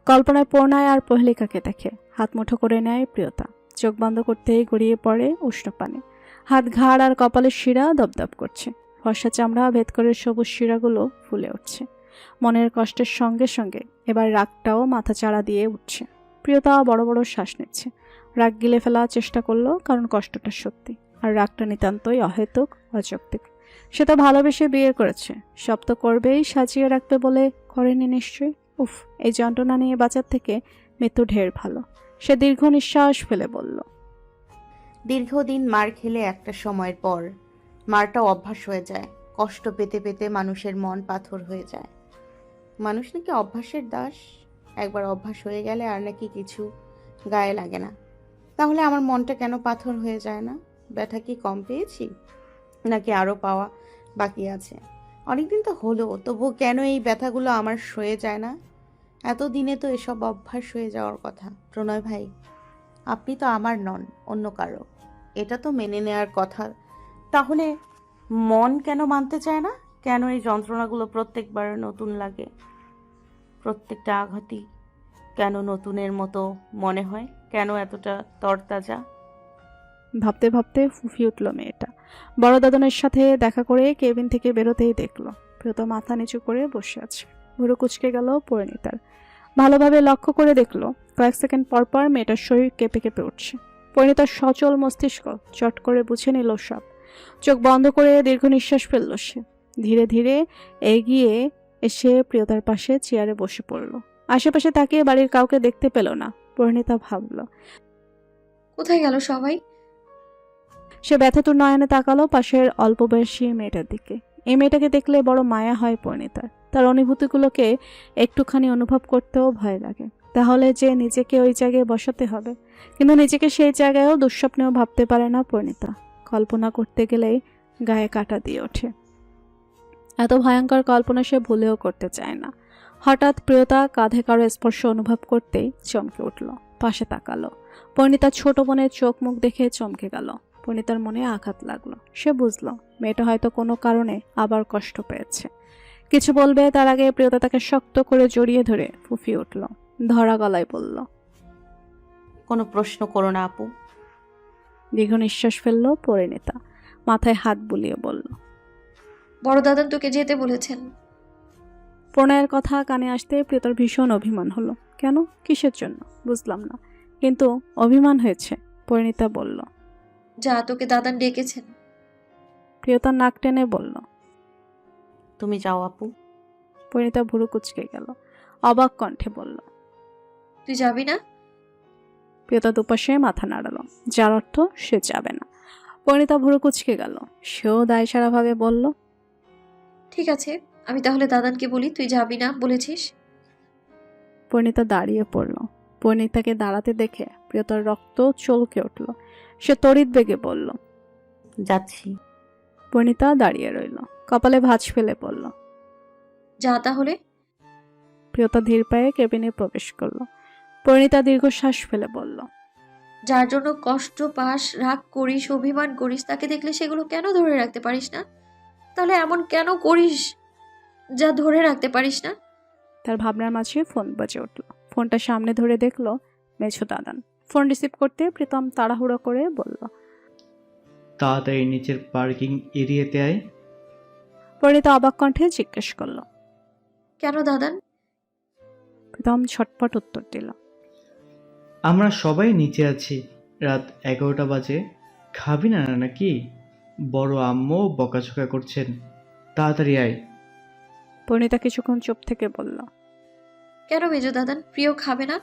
কল্পনায় প্রণয় আর প্রহেলিকাকে দেখে। হাত মুঠো করে নেয় প্রিয়তা। চোখ বন্ধ করতেই গড়িয়ে পড়ে উষ্ণ পানি। হাত, ঘাড় আর কপালের শিরা দপদপ করছে। ফর্সা চামড়া ভেদ করে সবুজ শিরাগুলো ফুলে উঠছে। মনের কষ্টের সঙ্গে সঙ্গে এবার রাগটাও মাথা চাড়া দিয়ে উঠছে। প্রিয়তা বড় বড় শ্বাস নিচ্ছে। রাগ গিলে ফেলার চেষ্টা করলো, কারণ কষ্টটা সত্যি আর রাগটা নিতান্তই অহেতুক, অযৌক্তিক। সে তো ভালোবেসে বিয়ে করেছে, সব তো করবেই, সাজিয়ে রাখবে বলে করেনি নিশ্চয়ই। উফ, এই যন্ত্রণা নিয়ে বাঁচার থেকে মৃত্যু ঢের ভালো। সে দীর্ঘ নিঃশ্বাস ফেলে বলল,
দীর্ঘদিন মার খেলে একটা সময়ের পর মারটা অভ্যাস হয়ে যায়। কষ্ট পেতে পেতে মানুষের মন পাথর হয়ে যায়। মানুষ নাকি অভ্যাসের দাস। একবার অভ্যাস হয়ে গেলে আর নাকি কিছু গায়ে লাগে না। তাহলে আমার মনটা কেন পাথর হয়ে যায় না? ব্যথা কি কম পেয়েছি, নাকি আরও পাওয়া বাকি আছে? অনেকদিন তো হলো, তবু কেন এই ব্যথাগুলো আমার সয়ে যায় না? এতদিনে তো এসব অভ্যাস হয়ে যাওয়ার কথা। প্রণয় ভাই, আপনি তো আমার নন, অন্য কারো। এটা তো মেনে নেওয়ার কথা। তাহলে মন কেন মানতে চায় না? কেন এই যন্ত্রণাগুলো প্রত্যেকবার নতুন লাগে? প্রত্যেকটা আঘাতই কেন নতুনের মতো মনে হয়? কেন এতটা তরতাজা?
ভাবতে ভাবতে ফুফিয়ে উঠল মেয়েটা। বড় দাদনের সাথে দেখা করে কেবিন থেকে বেরোতেই দেখলো প্রিয়তা মাথা নিচু করে বসে আছে। ভুরু কুচকে গেল পরিণীতার। ভালোভাবে লক্ষ্য করে দেখলো কয়েক সেকেন্ড পর পর মেয়েটার শরীর কেঁপে কেঁপে উঠছে। পরিণীতার সচল মস্তিষ্ক চট করে বুঝে নিল সব। চোখ বন্ধ করে দীর্ঘ নিঃশ্বাস ফেলল সে। ধীরে ধীরে এগিয়ে এসে প্রিয়তার পাশে চেয়ারে বসে পড়ল। আশেপাশে তাকিয়ে বাড়ির কাউকে দেখতে পেল না। পরিণীতা ভাবল,
কোথায় গেল সবাই?
সে ব্যথাতুর নয়নে তাকালো পাশের অল্প বয়সী মেয়েটার দিকে। এই মেয়েটাকে দেখলে বড় মায়া হয় পরিণীতার। তার অনুভূতিগুলোকে একটুখানি অনুভব করতেও ভয় লাগে। তাহলে যে নিজেকে ওই জায়গায় বসাতে হবে, কিন্তু নিজেকে সেই জায়গায়ও দুঃস্বপ্নেও ভাবতে পারে না পরিণীতা। কল্পনা করতে গেলেই গায়ে কাঁটা দিয়ে ওঠে। এত ভয়ঙ্কর কল্পনা সে ভুলেও করতে চায় না। হঠাৎ প্রিয়তা কাঁধে কারো স্পর্শ অনুভব করতেই চমকে উঠল, পাশে তাকালো। পরিণীতার ছোট বোনের চোখ মুখ দেখে চমকে গেল। পরিণীতার মনে আঘাত লাগলো। সে বুঝলো মেয়েটা হয়তো কোনো কারণে আবার কষ্ট পেয়েছে। কিছু বলবে তার আগে প্রিয়তা তাকে শক্ত করে জড়িয়ে ধরে ফুঁফিয়ে উঠল, ধরা গলায় বলল,
কোনো প্রশ্ন করো না আপু।
দীর্ঘ নিঃশ্বাস ফেললো পরিণীতা, মাথায় হাত বুলিয়ে বলল,
বড় দাদা তোকে যেতে বলেছেন।
প্রণয়ের কথা কানে আসতে প্রিয়তার ভীষণ অভিমান হলো। কেন, কিসের জন্য বুঝলাম না, কিন্তু অভিমান হয়েছে। পরিণীতা বলল,
যা, তোকে দাদান ডেকেছেন।
প্রিয়তার নাক টেনে বলল,
তুমি যাও আপু।
পরিণীতা ভুরু কুচকে গেল, অবাক কণ্ঠে বলল,
তুই যাবি না?
প্রিয়তা দুপাশে মাথা নাড়ালো, যার অর্থ সে যাবে না। পরিণীতা ভুরু কুচকে গেল, সেও দায়সারাভাবে বলল,
ঠিক আছে, আমি তাহলে দাদানকে বলি তুই যাবি না বলেছিস।
পরিণীতা দাঁড়িয়ে পড়ল। পরিণীতাকে দাঁড়াতে দেখে প্রিয়তার রক্ত চলকে উঠল। সে তড়িৎ বেগে বলল,
যাচ্ছি।
পরিণীতা দাঁড়িয়ে রইল, কপালে ভাঁজ ফেলে বলল,
যা তাহলে।
প্রিয়তা ধীর পায়ে কেবিনে প্রবেশ করল। পরিণীতা দীর্ঘশ্বাস ফেলে বলল,
যার জন্য কষ্ট পাস, রাগ করিস, অভিমান করিস, তাকে দেখলে সেগুলো কেন ধরে রাখতে পারিস না? তাহলে এমন কেন করিস যা ধরে রাখতে পারিস না?
তার ভাবনার মাঝে ফোন বাজে উঠল। ফোনটা সামনে ধরে দেখলো মেছো দাদান। ফোন রিসিভ করতে প্রীতম তাড়াহুড়ো করে বলল,
তাড়াতাড়ি নিচের পার্কিং এরিয়াতে আয়।
পরিণীতা অবাক কণ্ঠে জিজ্ঞেস করল,
কেন দাদান?
প্রীতম ছটপট উত্তর দিল,
আমরা সবাই নিচে আছি, রাত 11টা বাজে। খাবি না নাকি? বড় আম্মু বকাঝকা করছেন, তাড়াতাড়ি আয়।
পরিণীতা কিছুক্ষণ চুপ থেকে বলল,
কেন মেজো দাদান, প্রিয় খাবে না?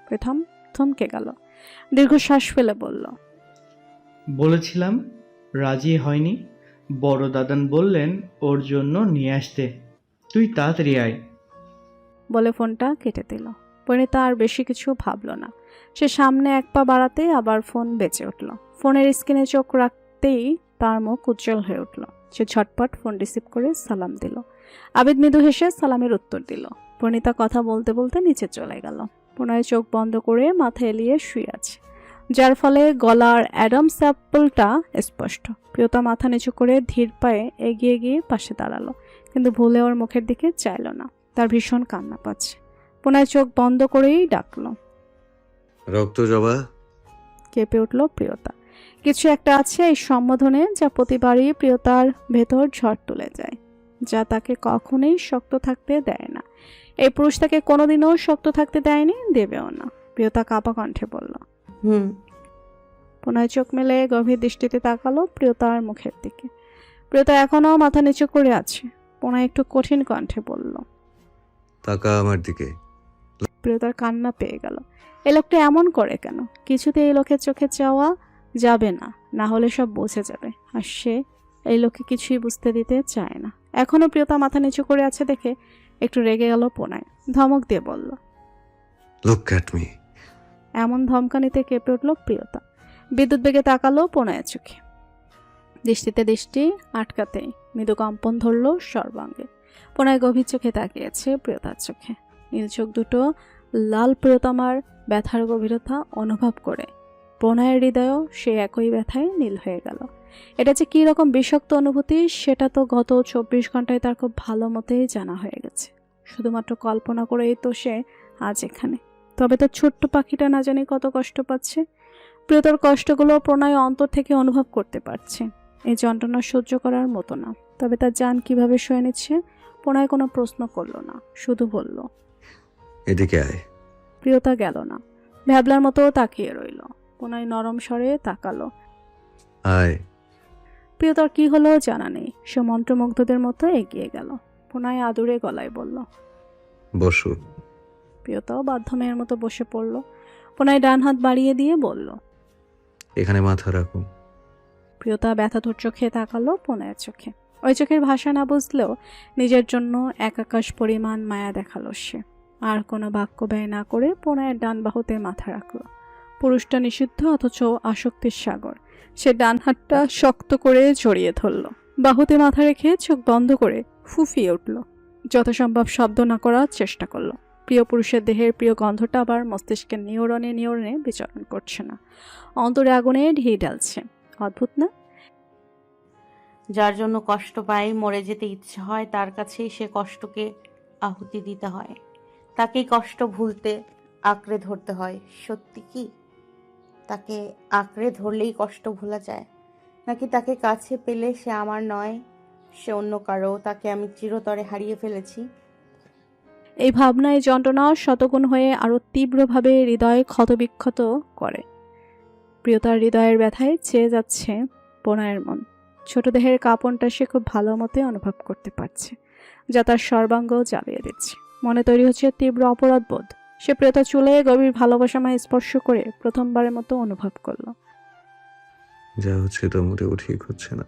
প্রীতম থমকে গেল, দীর্ঘশ্বাস ফেলে বলল,
বলেছিলাম, রাজি হয়নি। বড় দাদান বললেন ওর জন্য নিয়ে আসতে, তুই তাড়াতাড়ি আয়।
বলে ফোনটা কেটে দিল। পরিণীতা আর বেশি কিছু ভাবল না। সে সামনে এক পা বাড়াতে আবার ফোন বেজে উঠল। ফোনের স্ক্রিনে চোখ রাখতেই তার মুখ উজ্জ্বল হয়ে উঠল। সে ঝটপট ফোন রিসিভ করে সালাম দিল। আবিদ মৃদু হেসে সালামের উত্তর দিল। পরিণীতা কথা বলতে বলতে নিচে চলে গেল। পুনরায় চোখ বন্ধ করে মাথা এলিয়ে শুয়ে আছে, যার ফলে গলার অ্যাডাম স্যাপলটা স্পষ্ট। প্রিয়তা মাথা নিচু করে ধীর পায়ে এগিয়ে গিয়ে পাশে দাঁড়ালো, কিন্তু ভুলে ওর মুখের দিকে চাইল না। তার ভীষণ কান্না পাচ্ছে। পুনরায় চোখ বন্ধ করেই ডাকলো,
রক্ত জবা।
কেঁপে উঠল প্রিয়তা। কিছু একটা আছে এই সম্বোধনে যা প্রতিবারই প্রিয়তার ভেতর ঝড় তুলে যায়, যা তাকে কখনোই শক্ত থাকতে দেয় না। এই পুরুষ তাকে কোনোদিনও শক্ত থাকতে দেয়নি, দেবেও না। প্রিয়তা কাঁপা কণ্ঠে বলল, পুনরায় চোখ মেলে গভীর দৃষ্টিতে তাকালো প্রিয়তার মুখের দিকে। প্রিয়তা এখনো মাথা নিচু করে আছে। পুনরায় একটু কঠিন কণ্ঠে বলল,
তাকা আমার দিকে।
প্রিয়তার কান্না পেয়ে গেল। এই লোকটা এমন করে কেন? কিছুতে এই লোকের চোখে চাওয়া যাবে না, না হলে সব বুঝে যাবে। আর সে এই লোককে কিছুই বুঝতে দিতে চায় না। এখনো প্রিয়তা মাথা নিচু করে আছে দেখে একটু রেগে গেল পুনরায়। ধমক দিয়ে বলল,
লুক অ্যাট মি।
এমন ধমকানিতে কেঁপে উঠল প্রিয়তা। বিদ্যুৎ বেগে তাকালো পুনরায়ের চোখে। দৃষ্টিতে দৃষ্টি আটকাতেই মৃদু কম্পন ধরল সর্বাঙ্গে। পুনরায় গভীর চোখে তাকিয়েছে প্রিয়তার চোখে। নীল চোখ দুটো লাল। প্রিয়তমার ব্যথার গভীরতা অনুভব করে প্রণয়ের হৃদয়ও সে একই ব্যথায় নীল হয়ে গেল। এটা যে কী রকম বিষাক্ত অনুভূতি সেটা তো গত 24 ঘন্টায় তার খুব ভালো মতেই জানা হয়ে গেছে। শুধুমাত্র কল্পনা করেই তো সে আজ এখানে। তবে তার ছোট্ট পাখিটা না জানি কত কষ্ট পাচ্ছে। প্রিয়তার কষ্টগুলো প্রণয় অন্তর থেকে অনুভব করতে পারছে। এই যন্ত্রণা সহ্য করার মতো না। তবে তার জান কিভাবে সয়ে নিচ্ছে প্রণয় কোনো প্রশ্ন করলো না, শুধু বলল,
এদিকে আয়।
প্রিয়তা গেল না, ভ্যাবলার মতো তাকিয়ে রইল। প্রণয় নরম স্বরে তাকালো।
আয়।
প্রিয়তার কি হলো জানা নেই। সে মন্ত্রমুগ্ধদের মতো এগিয়ে গেল। প্রণয় আদুরে গলায় বলল,
বসু।
প্রিয়তাও বাধ্য মেয়ের মতো বসে পড়ল। প্রণয় ডান হাত বাড়িয়ে দিয়ে বলল,
এখানে মাথা রাখুন।
প্রিয়তা ব্যথাতুর চোখে তাকালো প্রণয়ের চোখে। ওই চোখের ভাষা না বুঝলেও নিজের জন্য এক আকাশ পরিমাণ মায়া দেখালো সে। আর কোনো বাক্য ব্যয় না করে প্রণয়ের ডান বাহুতে মাথা রাখল। পুরুষটা নিষিদ্ধ অথচ আসক্তির সাগর। সে ডান হাতটা শক্ত করে জড়িয়ে ধরল, বাহুতে মাথা রেখে চোখ বন্ধ করে ফুফিয়ে উঠল। যথাসম্ভব শব্দ না করার চেষ্টা করল। প্রিয় পুরুষের দেহের প্রিয় গন্ধটা আবার মস্তিষ্কের নিউরনে নিউরনে বিচরণ করছে না, অন্তরে আগুনে ঢিল ঢালছে। অদ্ভুত না?
যার জন্য কষ্ট পাই, মরে যেতে ইচ্ছে হয়, তার কাছেই সে কষ্টকে আহুতি দিতে হয়। তাকেই কষ্ট ভুলতে আঁকড়ে ধরতে হয়। সত্যি কি তাকে আঁকড়ে ধরলেই কষ্ট ভোলা যায়, নাকি তাকে কাছে পেলে সে আমার নয়, সে অন্য কারো, তাকে আমি চিরতরে হারিয়ে ফেলেছি?
এই ভাবনায় যন্ত্রণা শতগুণ হয়ে আরো তীব্রভাবে হৃদয় ক্ষতবিক্ষত করে। প্রিয়তার হৃদয়ের ব্যথায় চেয়ে যাচ্ছে প্রণয়ের মন। ছোট দেহের কাঁপনটা সে খুব ভালো মতে অনুভব করতে পারছে, যা তার সর্বাঙ্গ জ্বালিয়ে দিচ্ছে। মনে তৈরি হচ্ছে তীব্র অপরাধ বোধ। সে প্রিয়তা চুলে গভীর ভালোবাসাময় স্পর্শ করে প্রথমবারের মতো অনুভব করলো।
যা হচ্ছে তা মোটেও ঠিক হচ্ছে না।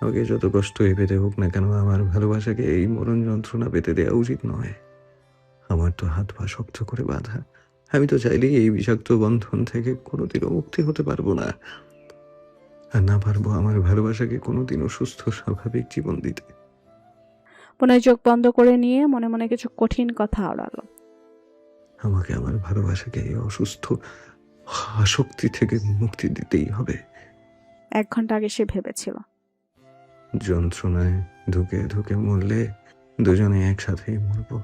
আমাকে যত কষ্টই পেতে হোক না কেন, আমার ভালোবাসাকে এই মরণ যন্ত্রণা পেতে দেওয়া উচিত নয়। আমার তো হাত পা শক্ত করে বাঁধা। আমি তো চাইলেই এই বিষাক্ত বন্ধন থেকে কোনোদিনও মুক্তি হতে পারবো না। আর না পারবো আমার ভালোবাসাকে কোনোদিনও সুস্থ স্বাভাবিক জীবন দিতে।
প্রণয় চোখ বন্ধ করে নিয়ে মনে মনে কিছু কঠিন কথা আওড়ালো।
আমাকে আমার ভালোবাসাকে এই অসুস্থ আসক্তি থেকে মুক্তি দিতেই হবে।
1 ঘন্টা আগে সে ভেবেছিল
যন্ত্রণায় ধুকে ধুকে মরলে দুজনে একসাথেই মরবো।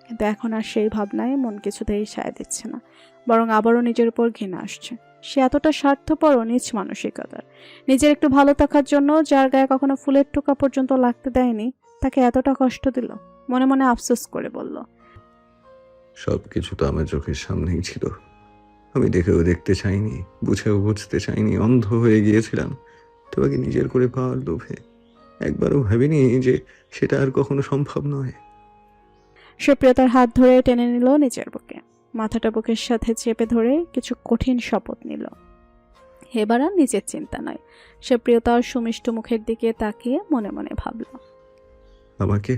কিন্তু এখন আর সেই ভাবনায় মন কিছুতেই সায় দিচ্ছে না, বরং আবারও নিজের উপর ঘৃণা আসছে। সে এতটা স্বার্থপর ও নীচ মানসিকতার। নিজের একটু ভালো থাকার জন্য যার গায়ে কখনো ফুলের টোকা পর্যন্ত লাগতে দেয়নি, তাকে এতটা কষ্ট দিল। মনে মনে আফসোস করে বলল,
সবকিছু তো আমার চোখের সামনেই ছিল। আমি দেখেও দেখতে চাইনি, বুঝেও বুঝতে চাইনি, অন্ধ হয়ে গিয়েছিলাম তোমাকে নিজের করে পাওয়ার লোভে। একবারও ভাবিনি যে সেটা আর কখনো সম্ভব নয়।
সে প্রিয়তার হাত ধরে টেনে নিল নিজের বুকে, মাথাটা বুকের সাথে চেপে ধরে কিছু কঠিন শপথ নিল। এবার আর নিজের চিন্তা নয়। সে প্রিয়তার সুমিষ্ট মুখের দিকে তাকিয়ে মনে মনে ভাবল,
আমাকে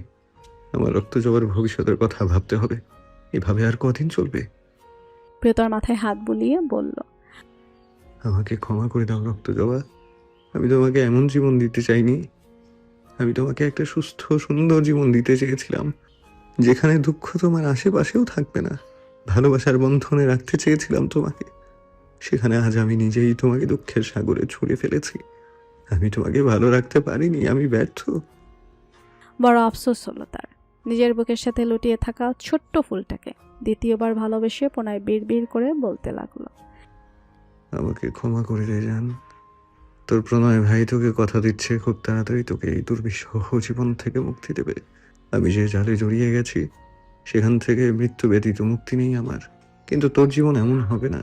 আমার রক্ত জবার ভবিষ্যতের কথা ভাবতে হবে। এভাবে আর কদিন চলবে?
প্রিয়তার মাথায় হাত বুলিয়ে বলল,
আমাকে ক্ষমা করে দাও রক্ত জবা। আমি তোমাকে এমন জীবন দিতে চাইনি। আমি তোমাকে একটা সুস্থ সুন্দর জীবন দিতে চেয়েছিলাম, যেখানে দুঃখ তোমার আশেপাশেও থাকবে না। ভালোবাসার বন্ধনে রাখতে চেয়েছিলাম তোমাকে। সেখানে আজ আমি নিজেই তোমাকে দুঃখের সাগরে ছুঁড়ে ফেলেছি। আমি তোমাকে ভালো রাখতে পারিনি, আমি ব্যর্থ।
বড় আফসোস হলো তার। নিজের বুকের সাথে লুটিয়ে থাকা ছোট্ট ফুলটাকে দ্বিতীয়বার ভালোবেসে পুনরায় বিড়বিড় করে বলতে লাগলো,
আমাকে ক্ষমা করে দে জান। তোর প্রণয় ভাই তোকে কথা দিচ্ছে খুব তাড়াতাড়ি তোকে এই দুর্বিষহ জীবন থেকে মুক্তি দেবে। আমি যে জালে জড়িয়ে গেছি সেখান থেকে মৃত্যু ব্যতীত মুক্তি নেই আমার। কিন্তু তোর জীবন এমন হবে না,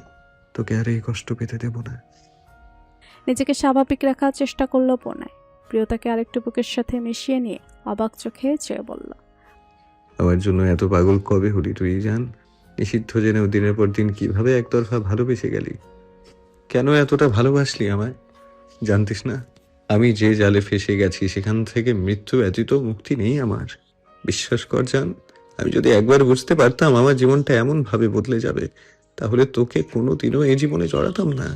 তোকে আর এই কষ্ট পেতে দেব না।
নিজেকে স্বাভাবিক রাখার চেষ্টা করলো প্রণয়। প্রিয়তাকে আরেকটু বুকের সাথে মিশিয়ে নিয়ে অবাক চোখে চেয়ে বলল,
আমার জন্য এত পাগল কবে হলি তুই জান? নিষিদ্ধ জেনেও দিনের পর দিন কিভাবে একতরফা ভালোবেসে গেলি? কেন এতটা ভালোবাসলি আমায়? জানতিস না আমি যে জালে ফেসে গেছি সেখান থেকে মৃত্যু ব্যতীত মুক্তি নেই আমার। বিশ্বাস কর জান, আমি যদি একবার বুঝতে পারতাম আমার জীবনটা এমন ভাবে বদলে যাবে, তাহলে তোকে কোনোদিনও এই জীবনে জড়াতাম না,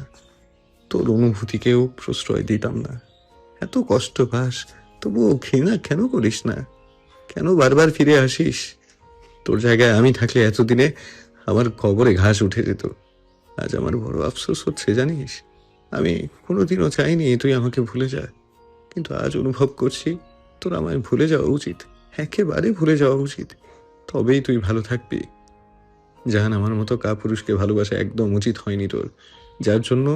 তোর অনুভূতিকেও প্রশ্রয় দিতাম না। এত কষ্ট পাস তবুও ঘৃণা কেন করিস না? কেন বারবার ফিরে আসিস? তোর জায়গায় আমি থাকলে এতদিনে আমার কবরে ঘাস উঠে যেত। আজ আমার বড় আফসোস হচ্ছে জানিস। আমি কোনোদিনও চাইনি তুই আমাকে ভুলে যা, কিন্তু আজ অনুভব করছি তোর আমায় ভুলে যাওয়া উচিত, একেবারে ভুলে যাওয়া উচিত। তবেই তুই ভালো থাকবি। জান, আমার মতো কাপুরুষকে ভালোবাসা একদম উচিত হয়নি তোর। যার জন্য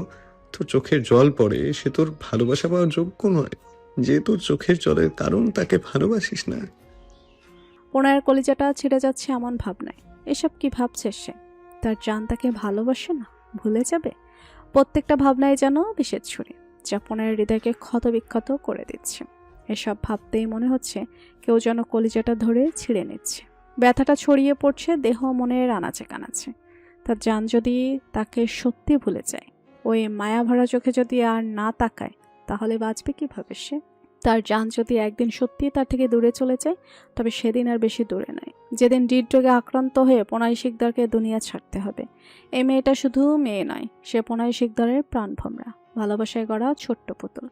তোর চোখের জল পড়ে সে তোর ভালোবাসা পাওয়ার যোগ্য নয়। যে তোর চোখের জলের কারণ তাকে ভালোবাসিস না।
প্রণয়ের কলিজাটা ছিঁড়ে যাচ্ছে এমন ভাবনায়। এসব কি ভাবছে সে? তার জান তাকে ভালোবাসে না, ভুলে যাবে? প্রত্যেকটা ভাবনায় যেন বিষের ছুরি, যা প্রণয়ের হৃদয়কে ক্ষতবিক্ষত করে দিচ্ছে। এসব ভাবতেই মনে হচ্ছে কেউ যেন কলিজাটা ধরে ছিঁড়ে নিচ্ছে। ব্যথাটা ছড়িয়ে পড়ছে দেহ মনের আনাচে কানাচে। তার জান যদি তাকে সত্যি ভুলে যায়, ওই মায়াভরা চোখে যদি আর না তাকায়, তাহলে বাঁচবে কিভাবে সে? তার জান যদি একদিন সত্যিই তার থেকে দূরে চলে যায়, তবে সেদিন আর বেশি দূরে নয়, যেদিন হৃদরোগে আক্রান্ত হয়ে প্রণয় শিকদারকে দুনিয়া ছাড়তে হবে। এই মেয়েটা শুধু মেয়ে নয়, সে প্রণয় শিকদারের প্রাণভমরা, ভালোবাসায় গড়া ছোট্ট পুতুল।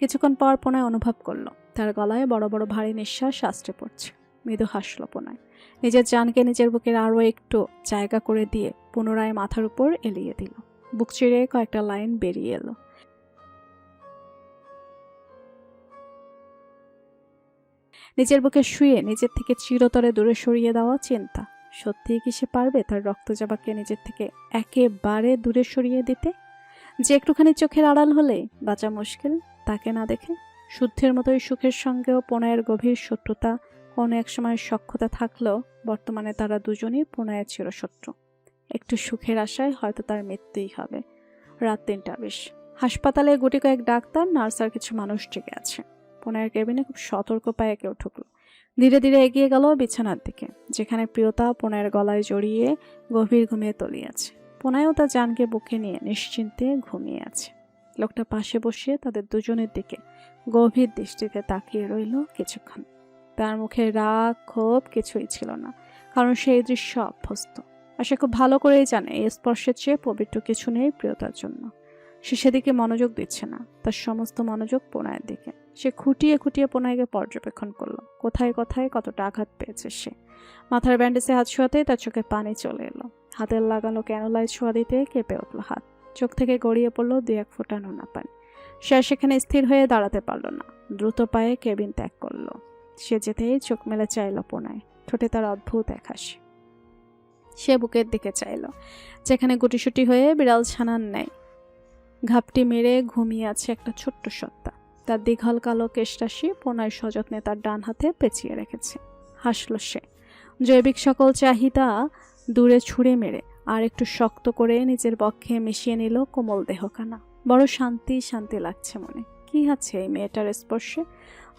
কিছুক্ষণ পর প্রণয় অনুভব করলো তার গলায় বড় বড় ভারী নিঃশ্বাস আশ্রে পড়ছে। মৃদু হাসল প্রণয়, নিজের জানকে নিজের বুকের আরও একটু জায়গা করে দিয়ে পুনরায় মাথার উপর এলিয়ে দিল। বুক চিরে কয়েকটা লাইন বেরিয়ে এলো। নিজের বুকে শুয়ে নিজের থেকে চিরতরে দূরে সরিয়ে দেওয়া চিন্তা। সত্যিই কি সে পারবে তার রক্তজাবাকে নিজের থেকে একেবারে দূরে সরিয়ে দিতে? যে একটুখানি চোখের আড়াল হলে বাঁচা মুশকিল, তাকে না দেখে। শুদ্ধের মতোই সুখের সঙ্গেও প্রণয়ের গভীর শত্রুতা, কোনো এক সময় সখ্যতা থাকলেও বর্তমানে তারা দুজনই প্রণয়ের চিরশত্রু। একটু সুখের আশায় হয়তো তার মৃত্যুই হবে। রাত ৩টা ২০। হাসপাতালে গুটি কয়েক ডাক্তার, নার্স আর কিছু মানুষ জেগে আছে। প্রণয়ের কেবিনে খুব সতর্ক পায়ে কেউ ঢুকলো। ধীরে ধীরে এগিয়ে গেল বিছানার দিকে, যেখানে প্রিয়তা প্রণয়ের গলায় জড়িয়ে গভীর ঘুমিয়ে তলিয়ে আছে। প্রণয়ও তার জানকে বুকে নিয়ে নিশ্চিন্তে ঘুমিয়ে আছে। লোকটা পাশে বসিয়ে তাদের দুজনের দিকে গভীর দৃষ্টিতে তাকিয়ে রইল কিছুক্ষণ। তার মুখে রাগ ক্ষোভ কিছুই ছিল না, কারণ সেই দৃশ্য অভ্যস্ত। আর সে খুব ভালো করেই জানে এই স্পর্শের চেয়ে পবিত্র কিছু নেই প্রিয়তার জন্য। সে সেদিকে মনোযোগ দিচ্ছে না, তার সমস্ত মনোযোগ প্রণয়ের দিকে। সে খুঁটিয়ে খুঁটিয়ে প্রণয়কে পর্যবেক্ষণ করলো, কোথায় কোথায় কতটা আঘাত পেয়েছে সে। মাথার ব্যান্ডেজে হাত ছোঁয়াতেই তার চোখে পানি চলে এলো। হাতের লাগানো ক্যানোলায় ছোঁয়া দিতে কেঁপে উঠল হাত। চোখ থেকে গড়িয়ে পড়লো ২-১ ফোঁটা নোনা পানি। সে আর সেখানে স্থির হয়ে দাঁড়াতে পারল না, দ্রুত পায়ে কেবিন ত্যাগ করলো। সে যেতেই চোখ মেলে চাইল প্রণয়, ঠোঁটে তার অদ্ভুত এক হাসি। সে বুকের দিকে চাইল, যেখানে গুটিসুটি হয়ে বিড়াল ছানার নেয় ঘাপটি মেরে ঘুমিয়ে আছে একটা ছোট্ট সত্তা। তার দীঘল কালো কেশরাশি প্রণয় সযত্নে তার ডান হাতে পেঁচিয়ে রেখেছে। হাসল সে। জৈবিক সকল চাহিদা দূরে ছুঁড়ে মেরে আর একটু শক্ত করে নিজের বক্ষে মিশিয়ে নিল কোমল দেহখানা। বড় শান্তি শান্তি লাগছে মনে। কি আছে এই মেয়েটার স্পর্শে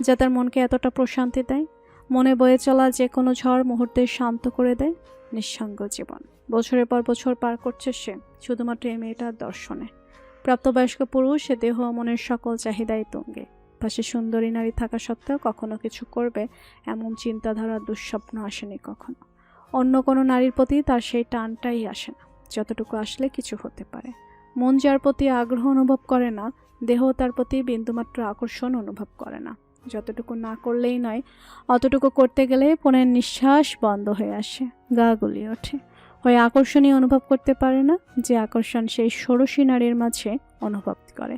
যা তার মনকে এতটা প্রশান্তি দেয়? মনে বয়ে চলা যে কোনো ঝড় মুহূর্তে শান্ত করে দেয়। নিঃসঙ্গ জীবন বছরের পর বছর পার করছে সে শুধুমাত্র এই মেয়েটার দর্শনে। প্রাপ্তবয়স্ক পুরুষ, সে দেহ মনের সকল চাহিদাই তুঙ্গে। পাশে সুন্দরী নারী থাকা সত্ত্বেও কখনো কিছু করবে এমন চিন্তাধারা দুঃস্বপ্ন আসেনি কখনো। অন্য কোনো নারীর প্রতি তার সেই টানটাই আসে না, যতটুকু আসলে কিছু হতে পারে। মন যার প্রতি আগ্রহ অনুভব করে না, দেহ তার প্রতি বিন্দুমাত্র আকর্ষণ অনুভব করে না। যতটুকু না করলেই নয়, অতটুকু করতে গেলে প্রণয়ের নিঃশ্বাস বন্ধ হয়ে আসে, গা গুলিয়ে ওঠে। ওই আকর্ষণই অনুভব করতে পারে না যে আকর্ষণ সেই ষোড়শী নারীর মাঝে অনুভব করে।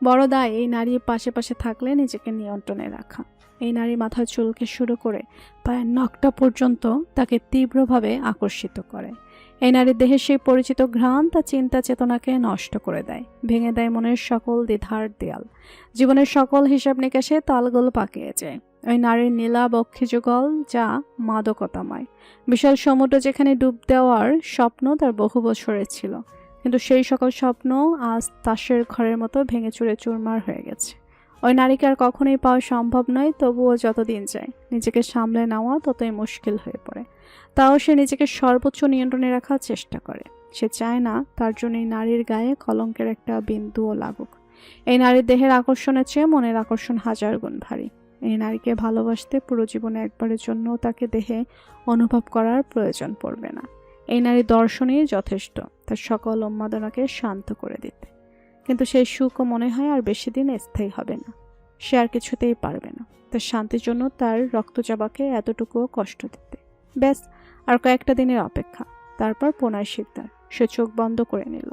বড় দায় এই নারীর পাশে পাশে থাকলে নিজেকে নিয়ন্ত্রণে রাখা। এই নারী মাথার চুলকে শুরু করে পায়ের নখটা পর্যন্ত তাকে তীব্রভাবে আকর্ষিত করে। এই নারীর দেহের সেই পরিচিত ঘ্রাণ তার চিন্তা চেতনাকে নষ্ট করে দেয়, ভেঙে দেয় মনের সকল দ্বিধার দেয়াল। জীবনের সকল হিসাব নিকাশে তালগোল পাকিয়ে যায়। ওই নারীর নীলা বক্ষে যুগল যা মাদকতাময়। বিশাল সমুদ্র যেখানে ডুব দেওয়ার স্বপ্ন তার বহু বছরের ছিল, কিন্তু সেই সকল স্বপ্ন আজ তাসের ঘরের মতো ভেঙে চুরে চুরমার হয়ে গেছে। ওই নারীকে আর কখনোই পাওয়া সম্ভব নয়। তবুও যতদিন যায় নিজেকে সামলে নেওয়া ততই মুশকিল হয়ে পড়ে। তাও সে নিজেকে সর্বোচ্চ নিয়ন্ত্রণে রাখার চেষ্টা করে। সে চায় না তার জন্য এই নারীর গায়ে কলঙ্কের একটা বিন্দুও লাগুক। এই নারীর দেহের আকর্ষণের চেয়ে মনের আকর্ষণ 1000 গুণ ভারী। এই নারীকে ভালোবাসতে পুরো জীবনে একবারের জন্য তাকে দেহে অনুভব করার প্রয়োজন পড়বে না। এই নারীর দর্শনই যথেষ্ট তার সকল উন্মাদনাকে শান্ত করে দিতে। কিন্তু সেই সুখও মনে হয় আর বেশি দিন স্থায়ী হবে না। সে আর কিছুতেই পারবে না তার শান্তির জন্য তার রক্তচাবাকে এতটুকুও কষ্ট দিতে। ব্যাস, আর কয়েকটা দিনের অপেক্ষা, তারপর প্রণয় শিকদার। সে চোখ বন্ধ করে নিল।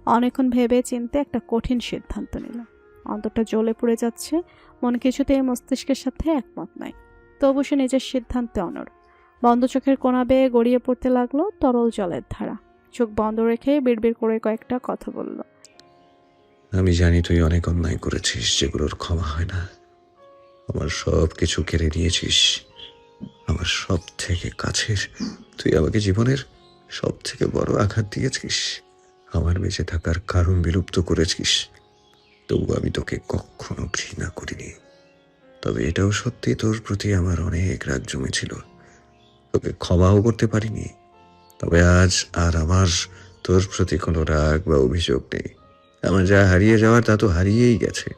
অনেকক্ষণ ভেবে চিন্তে একটা কঠিন সিদ্ধান্ত নিল। অন্তরটা জ্বলে পুড়ে যাচ্ছে, মন কিছুতেই মস্তিষ্কের সাথে একমত নয়। তবু সে নিজের সিদ্ধান্তে অনড়। বন্ধ চোখের কোণা বেয়ে গড়িয়ে পড়তে লাগলো তরল জলের ধারা। চোখ বন্ধ রেখে বিড়বিড় করে কয়েকটা কথা বলল।
আমি জানি তুই অনেক অন্যায় করেছিস যেগুলোর ক্ষমা হয় না। আমার সব কিছু কেড়ে নিয়েছিস, আমার সব থেকে কাছের। তুই আমাকে জীবনের সব থেকে বড় আঘাত দিয়েছিস, আমার বেঁচে থাকার কারণ বিলুপ্ত করেছিস। তবু আমি তোকে কখনো ঘৃণা করিনি। তবে এটাও সত্যি, তোর প্রতি আমার অনেক রাগ জমেছিল। তোকে ক্ষমাও করতে পারিনি। তবে আজ আর আমার তোর প্রতি কোনো রাগ বা অভিযোগ নেই। আমার যা হারিয়ে যাওয়ার তা তো হারিয়েই গেছে।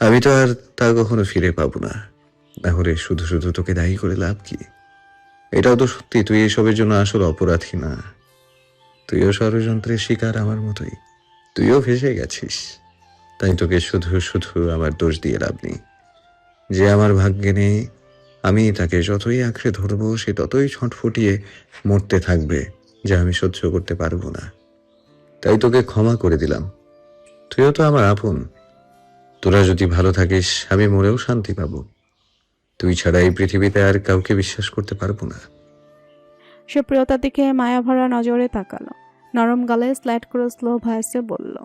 আমি তো আর তা কখনো ফিরে পাবো না। তাহলে শুধু শুধু তোকে দায়ী করে লাভ কি? এটাও তো সত্যি, তুই এসবের জন্য আসল অপরাধী না। তুইও ষড়যন্ত্রের শিকার আমার মতোই। তুইও ফেঁসে গেছিস। তাই তোকে শুধু শুধু আমার দোষ দিয়ে লাভ নেই। যে আমার ভাগ্যে নেই, আমি তাকে যতই আঁকড়ে ধরবো সে ততই ছটফটিয়ে মরতে থাকবে, যা আমি সহ্য করতে পারবো না। তাই তোকে ক্ষমা করে দিলাম। তুইও তো আমার আপন। তোরা যদি ভালো থাকিস আমি মরেও শান্তি পাবো। তুই ছাড়া এই পৃথিবীতে আর কাউকে বিশ্বাস করতে পারবো না।
সে প্রিয়তার দিকে মায়াভরা নজরে তাকালো। নরম গালে স্লাইড করে স্লো ভয়েসে বলল,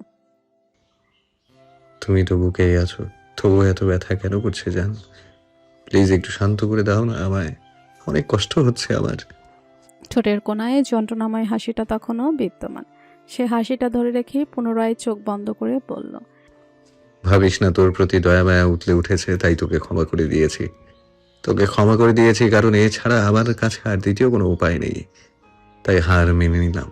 তুমি তো বুকেই আছো, তবু এত ব্যথা কেন করছে জান? প্লিজ একটু শান্ত করে দাও না আমায়, অনেক কষ্ট হচ্ছে আমার।
ঠোঁটের কোণায় যন্ত্রণাময় হাসিটা তখনও বিদ্যমান। সে হাসিটা ধরে রেখে পুনরায় চোখ বন্ধ করে বলল,
ভাবিস না তোর প্রতি দয়া মায়া উতলে উঠেছে তাই তোকে ক্ষমা করে দিয়েছি। তোকে ক্ষমা করে দিয়েছি কারণ এছাড়া আমার কাছে আর দ্বিতীয় কোনো উপায় নেই। তাই হার মেনে নিলাম।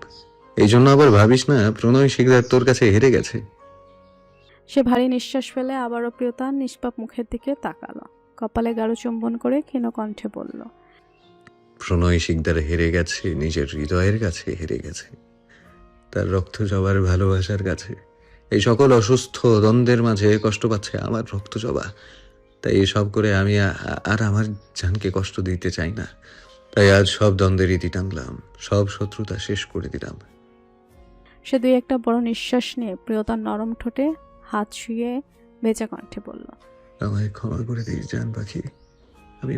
এই জন্য আবার ভাবিস না প্রণয় শিকদার তোর কাছে হেরে গেছে।
সে ভারী নিঃশ্বাস ফেলে আবারও প্রিয়তার নিষ্পাপ মুখের দিকে তাকালো। কপালে গাঢ় চুম্বন করে ক্ষীণ কণ্ঠে বলল,
প্রণয় শিকদার হেরে গেছে নিজের হৃদয়ের কাছে, হেরে গেছে তার রক্ত জবার ভালোবাসার কাছে। এই সকল অসুস্থ দ্বন্দ্বের মাঝে কষ্ট পাচ্ছে আমার রক্ত জবা। তাই এসব করে আমি আর আমার জানকে কষ্ট দিতে চাই না। তাই আজ সব দ্বন্দ্বের ইতি টানলাম, সব শত্রুতা শেষ করে দিলাম।
সে দুই একটা বড় নিঃশ্বাস নিয়ে প্রিয়তার নরম ঠোঁটে হাত শুয়ে ভেজা কণ্ঠে বলল,
আমায় ক্ষমা করে দিস জান পাখি। আমি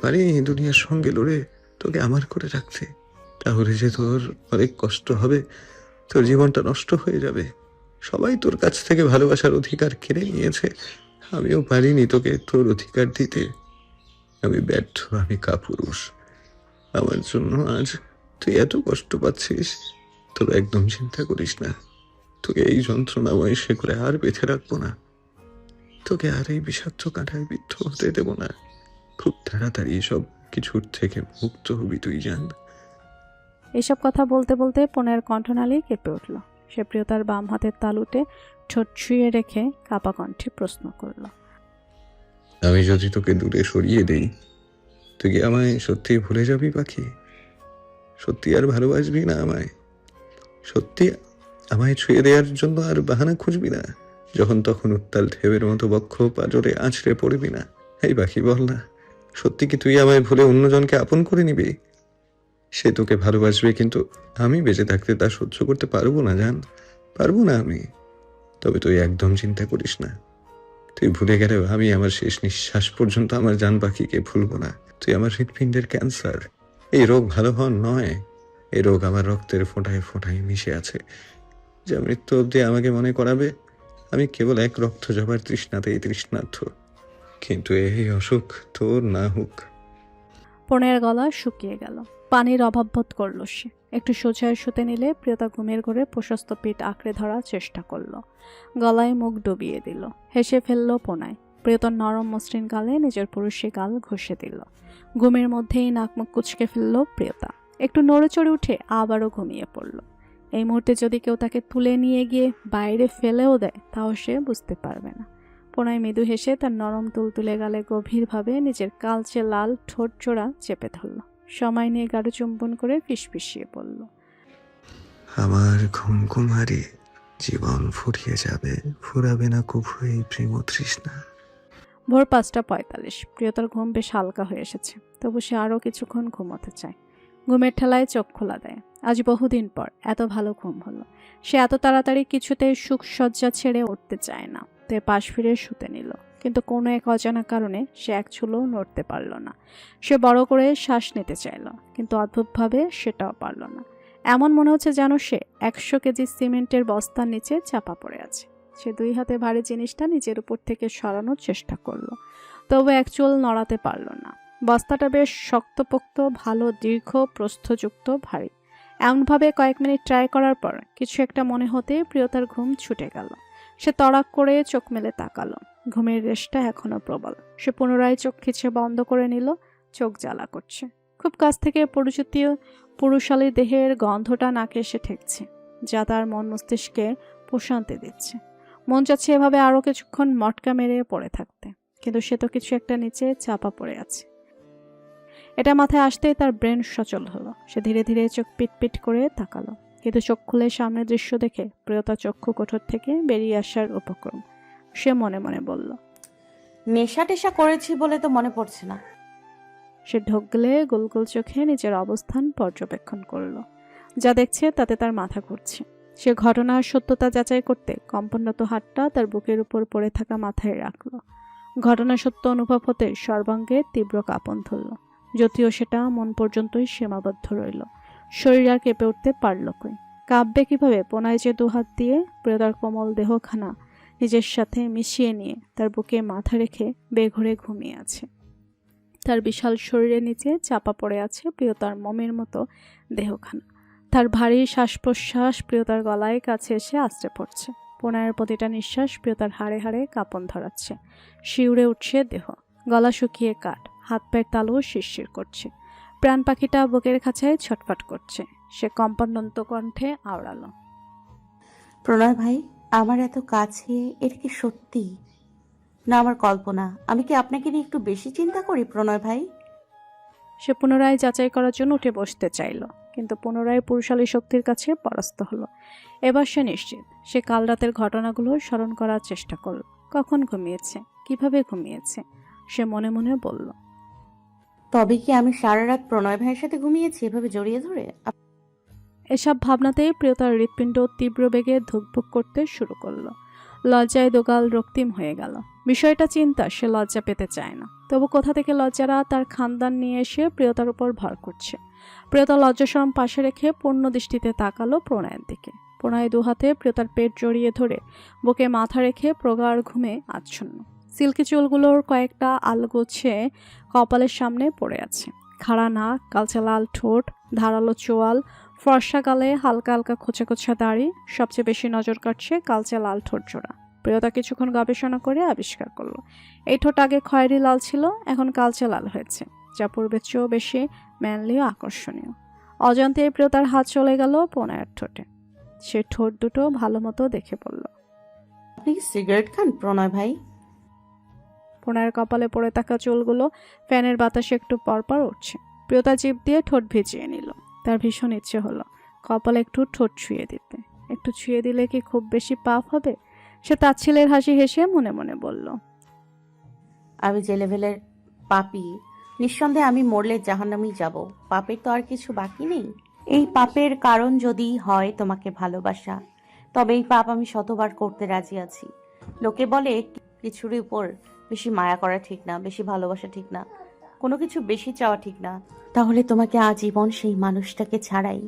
পারিনি দুনিয়ার সঙ্গে লড়ে তোকে আমার করে রাখতে। তাহলে যে তোর অনেক কষ্ট হবে, তোর জীবনটা নষ্ট হয়ে যাবে। সবাই তোর কাছ থেকে ভালোবাসার অধিকার কেড়ে নিয়েছে, আমিও পারিনি তোকে তোর অধিকার দিতে। আমি ব্যর্থ, আমি কাপুরুষ। আমার জন্য আজ তুই এত কষ্ট পাচ্ছিস, তবে একদম চিন্তা করিস না। তোকে এই যন্ত্রণাময় সে করে আর বেঁধে রাখবো না। তোকে আর এই বিষাক্ত কাঁটায় বিদ্ধ হতে দেব না। খুব তাড়াতাড়ি সব কিছুর থেকে মুক্ত হবি তুই জান।
এসব কথা বলতে বলতে পনের কণ্ঠনালী কেঁপে উঠল। সে প্রিয়তার বাম হাতের তালুতে ঠোঁট ছুঁয়ে রেখে কাপা কণ্ঠে প্রশ্ন করল,
আমি যদি তোকে দূরে সরিয়ে দেই, তুই কি আমায় সত্যি ভুলে যাবি পাখি? সত্যি আর ভালোবাসবি না আমায়? সত্যি আমায় ছুঁয়ে দেওয়ার জন্য আর বাহানা খুঁজবি না? যখন তখন উত্তাল ঢেউয়ের মতো বক্ষ পাজরে আছড়ে পড়বি না? এই পাখি বল না, সত্যি কি তুই আমায় ভুলে অন্যজনকে আপন করে নিবি? সে তোকে ভালোবাসবে, কিন্তু আমি বেঁচে থাকতে তা সহ্য করতে পারবো না জান, পারবো না আমি। তবে তুই একদম চিন্তা করিস না। তুই ভুলে গেলেও আমি আমার শেষ নিঃশ্বাস পর্যন্ত আমার জান পাখিকে ভুলবো না। তুই আমার হৃৎপিণ্ডের ক্যান্সার। এই রোগ ভালো হওয়ার নয়, এই রোগ আমার রক্তের ফোঁটায় ফোঁটায় মিশে আছে, যা মৃত্যু অবধি আমাকে মনে করাবে আমি কেবল এক রক্ত জবার তৃষ্ণাতেই তৃষ্ণার্থ। কিন্তু এই অসুখ তোর না হোক।
পনের গলা শুকিয়ে গেল। পানির অভাব বোধ করল সে। একটু সোজায় শুতে নিলে প্রিয়তা ঘুমের ঘরে প্রশস্ত পিঠ আঁকড়ে ধরার চেষ্টা করলো। গলায় মুখ ডুবিয়ে দিল। হেসে ফেলল পোনায়। প্রিয়তার নরম মসৃণ গালে নিজের পুরুষে গাল ঘষে দিল। ঘুমের মধ্যেই নাক মুখ কুচকে ফেলল প্রিয়তা। একটু নড়ে চড়ে উঠে আবারও ঘুমিয়ে পড়ল। এই মুহূর্তে যদি কেউ তাকে তুলে নিয়ে গিয়ে বাইরে ফেলেও দেয়, তাও সে বুঝতে পারবে না। পোনায় মৃদু হেসে তার নরম তুলতুলে গালে গভীরভাবে নিজের কালচে লাল ঠোঁট জোড়া চেপে ধরল। সময় নিয়ে গাঢ় চুম্বন করে ফিসফিসিয়ে পড়ল,
আমার ঘুমকুমারী, জীবন ফুরিয়ে যাবে, ফুরাবে না কভু এই প্রেম তৃষ্ণা।
ভোর 5:45। প্রিয়তার ঘুম বেশ হালকা হয়ে এসেছে, তবু সে আরও কিছুক্ষণ ঘুমোতে চায়। ঘুমের ঠেলায় চোখ খোলা দেয়। আজ বহুদিন পর এত ভালো ঘুম হলো। সে এত তাড়াতাড়ি কিছুতেই সুখসজ্জা ছেড়ে উঠতে চায় না, তাই পাশ ফিরে শুতে নিল। কিন্তু কোনো এক অজানা কারণে সে এক চুলও নড়তে পারল না। সে বড় করে শ্বাস নিতে চাইল, কিন্তু অদ্ভুতভাবে সেটাও পারল না। এমন মনে হচ্ছে যেন সে 100 কেজি সিমেন্টের বস্তার নিচে চাপা পড়ে আছে। সে দুই হাতে ভারী জিনিসটা নিজের উপর থেকে সরানোর চেষ্টা করলো, তবে এক চুল নড়াতে পারল না। বস্তাটা বেশ শক্তপোক্ত, ভালো দীর্ঘ প্রস্থযুক্ত, ভারী। এমনভাবে কয়েক মিনিট ট্রাই করার পর কিছু একটা মনে হতে প্রিয়তার ঘুম ছুটে গেল। সে তড়াক করে চোখ মেলে তাকালো। ঘুমের রেশটা এখনো প্রবল। সে পুনরায় চোখ খিচে বন্ধ করে নিল। চোখ জ্বালা করছে। খুব কাছ থেকে পরিচিত পুরুষালী দেহের গন্ধটা নাকে এসে ঠেকছে, যা তার মন মস্তিষ্কে প্রশান্তি দিচ্ছে। মন চাচ্ছে এভাবে আরও কিছুক্ষণ মটকা মেরে পড়ে থাকতে, কিন্তু সে তো কিছু একটা নিচে চাপা পড়ে আছে। এটা মাথায় আসতেই তার ব্রেন সচল হলো। সে ধীরে ধীরে চোখ পিটপিট করে তাকালো, কিন্তু চোখ খুলে সামনের দৃশ্য দেখে প্রিয়তা চক্ষু কোঠর থেকে বেরিয়ে আসার উপক্রম। সে মনে মনে বলল,
নেশা টেশা করেছি বলে তো মনে পড়ছে না।
সে ঢোক গেলে গোল গোল চোখে নিজের অবস্থান পর্যবেক্ষণ করলো। যা দেখছে তাতে তার মাথা ঘুরছে। সে ঘটনার সত্যতা যাচাই করতে কম্পনরত হাতটা তার বুকের উপর পড়ে থাকা মাথায় রাখলো। ঘটনা সত্য অনুভব হতে সর্বাঙ্গে তীব্র কাঁপন ধরল, যদিও সেটা মন পর্যন্তই সীমাবদ্ধ রইল। শরীর আর কেঁপে উঠতে পারল কই। কাঁপবে কিভাবে? পোনায় যে দুহাত দিয়ে প্রিয়তার কোমল দেহখানা নিজের সাথে মিশিয়ে নিয়ে তার বুকে মাথা রেখে বেঘরে ঘুমিয়ে আছে। তার বিশাল শরীরের নিচে চাপা পড়ে আছে প্রিয়তার মমের মতো দেহখানা। তার ভারী শ্বাস প্রশ্বাস প্রিয়তার গলায় কাছে এসে আশ্রে পড়ছে। পোনায়ের প্রতিটা নিঃশ্বাস প্রিয়তার হাড়ে হাড়ে কাঁপন ধরাচ্ছে। শিউরে উঠছে দেহ, গলা শুকিয়ে কাঠ, হাত পায়ের তালু শিরশির করছে। প্রাণ পাখিটা বুকের খাঁচায় ছটফট করছে। সে কম্পনন্ত কণ্ঠে আওড়ালো,
প্রণয় ভাই, আমার এত কাছে, এটা কি সত্যি না আমার কল্পনা? আমি কি আপনাকে নিয়ে একটু বেশি চিন্তা করি প্রণয় ভাই?
সে পুনরায় যাচাই করার জন্য উঠে বসতে চাইল, কিন্তু পুনরায় পুরুষালী শক্তির কাছে পরাস্ত হলো। এবার সে নিশ্চিত। সে কাল রাতের ঘটনাগুলো স্মরণ করার চেষ্টা করল। কখন ঘুমিয়েছে, কিভাবে ঘুমিয়েছে, সে মনে মনে বলল।
তবে কি আমি সারা রাত প্রণয় ভাইয়ের সাথে ঘুমিয়েছি এভাবে জড়িয়ে ধরে?
এসব ভাবনাতেই প্রিয়তার হৃৎপিণ্ড তীব্র বেগে ধুকভুক করতে শুরু করলো। লজ্জায় দোগাল রক্তিম হয়ে গেল। বিষয়টা চিন্তা, সে লজ্জা পেতে চায় না, তবু কোথা থেকে লজ্জারা তার খানদান নিয়ে এসে প্রিয়তার উপর ভর করছে। প্রিয়তা লজ্জাশরম পাশে রেখে পূর্ণ দৃষ্টিতে তাকালো প্রণয়ের দিকে। প্রণয় দুহাতে প্রিয়তার পেট জড়িয়ে ধরে বুকে মাথা রেখে প্রগাঢ় ঘুমে আচ্ছন্ন। সিল্কি চুলগুলোর কয়েকটা আলগোছে কপালের সামনে পড়ে আছে। খাড়া নাক, কালচে লাল ঠোঁট, ধারালো চোয়াল, ফর্সা গালে হালকা হালকা খোঁচা খোঁচা দাড়ি। সবচেয়ে বেশি নজর কাটছে কালচে লাল ঠোঁট জোড়া। প্রিয়তা কিছুক্ষণ গবেষণা করে আবিষ্কার করলো, এই ঠোঁট আগে খয়েরি লাল ছিল, এখন কালচে লাল হয়েছে, যা পূর্বের চেয়েও বেশি ম্যানলি ও আকর্ষণীয়। অজান্তে প্রিয়তার হাত চলে গেল প্রণয়ের ঠোঁটে। সে ঠোঁট দুটো ভালো মতো দেখে বলল,
আপনি কি সিগারেট খান প্রণয় ভাই?
প্রণয়ের কপালে পড়ে থাকা চুলগুলো ফ্যানের বাতাসে একটু পরপর উঠছে। প্রিয়তা জিভ দিয়ে ঠোঁট ভিজিয়ে নিল। তার ভীষণ ইচ্ছে হলো কপালে একটু ঠোঁট ছুঁয়ে দিতে। একটু ছুঁয়ে দিলে কি খুব বেশি পাপ হবে? সে তাচ্ছিলের হাসি হেসে মনে মনে বলল,
আমি যে লেভেলের পাপী, নিঃসন্দেহে আমি মরলে জাহান্নামেই যাব। পাপের তো আর কিছু বাকি নেই। এই পাপের কারণ যদি হয় তোমাকে ভালোবাসা, তবে এই পাপ আমি শতবার করতে রাজি আছি। লোকে বলে কিছুর উপর বেশি মায়া করা ঠিক না, বেশি ভালোবাসা ঠিক না, কোনো কিছু বেশি চাওয়া ঠিক না। তাহলে তোমাকে আজীবন সেই মানুষটাকে ছাড়াই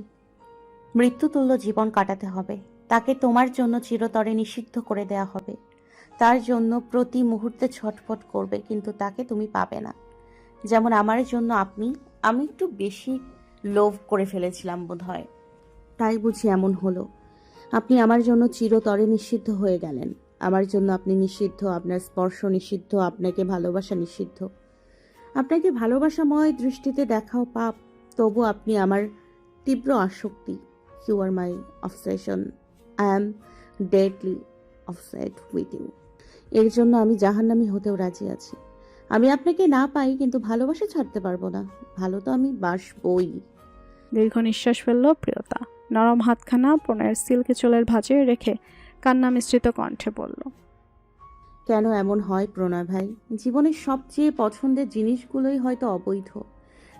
মৃত্যুতুল্য জীবন কাটাতে হবে। তাকে তোমার জন্য চিরতরে নিষিদ্ধ করে দেয়া হবে। তার জন্য প্রতি মুহূর্তে ছটফট করবে, কিন্তু তাকে তুমি পাবে না। যেমন আমার জন্য আমি একটু বেশি লোভ করে ফেলেছিলাম বোধহয়, তাই বুঝি এমন হলো। আপনি আমার জন্য চিরতরে নিষিদ্ধ হয়ে গেলেন। আমার জন্য আপনি নিষিদ্ধ, আপনার স্পর্শ নিষিদ্ধ, আপনাকে ভালোবাসা নিষিদ্ধ। আপনাকে ভালোবাসাময় দৃষ্টিতে দেখাও পাপ, তবু আপনি আমার তীব্র আসক্তি। You are my obsession, I am deadly obsessed with you. এর জন্য আমি জাহান্নামী হতেও রাজি আছি। আমি আপনাকে না পাই, কিন্তু ভালোবাসা ছাড়তে পারবো না। ভালো তো আমি বাসবই।
দীর্ঘ নিঃশ্বাস ফেলল প্রিয়তা। নরম হাতখানা প্রণয়ের সিল্কি চুলের ভাঁজে রেখে কান্না মিশ্রিত কণ্ঠে বলল,
কেন এমন হয় প্রণয় ভাই? জীবনের সবচেয়ে পছন্দের জিনিসগুলোই হয়তো অবৈধ,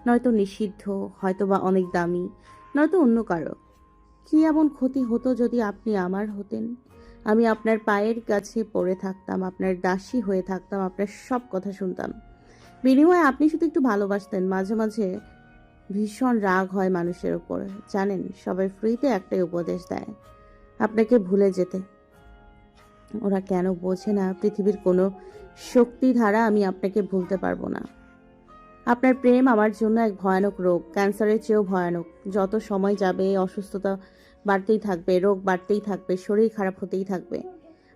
নয়তো নিষিদ্ধ, হয়তো বা অনেক দামি, নয়তো অন্য কারো। কি এমন ক্ষতি হতো যদি আপনি আমার হতেন? আমি আপনার পায়ের কাছে পড়ে থাকতাম, আপনার দাসী হয়ে থাকতাম, আপনার সব কথা শুনতাম। বিনিময়ে আপনি শুধু একটু ভালোবাসতেন। মাঝে মাঝে ভীষণ রাগ হয় মানুষের উপর, জানেন? সবাই ফ্রিতে একটাই উপদেশ দেয়, আপনাকে ভুলে যেতে। ওরা কেন বোঝে না পৃথিবীর কোনো শক্তি ধারা আমি আপনাকে ভুলতে পারবো না। আপনার প্রেম আমার জন্য এক ভয়ানক রোগ, ক্যান্সারের চেয়েও ভয়ানক। যত সময় যাবে অসুস্থতা বাড়তেই থাকবে, রোগ বাড়তেই থাকবে, শরীর খারাপ হতেই থাকবে,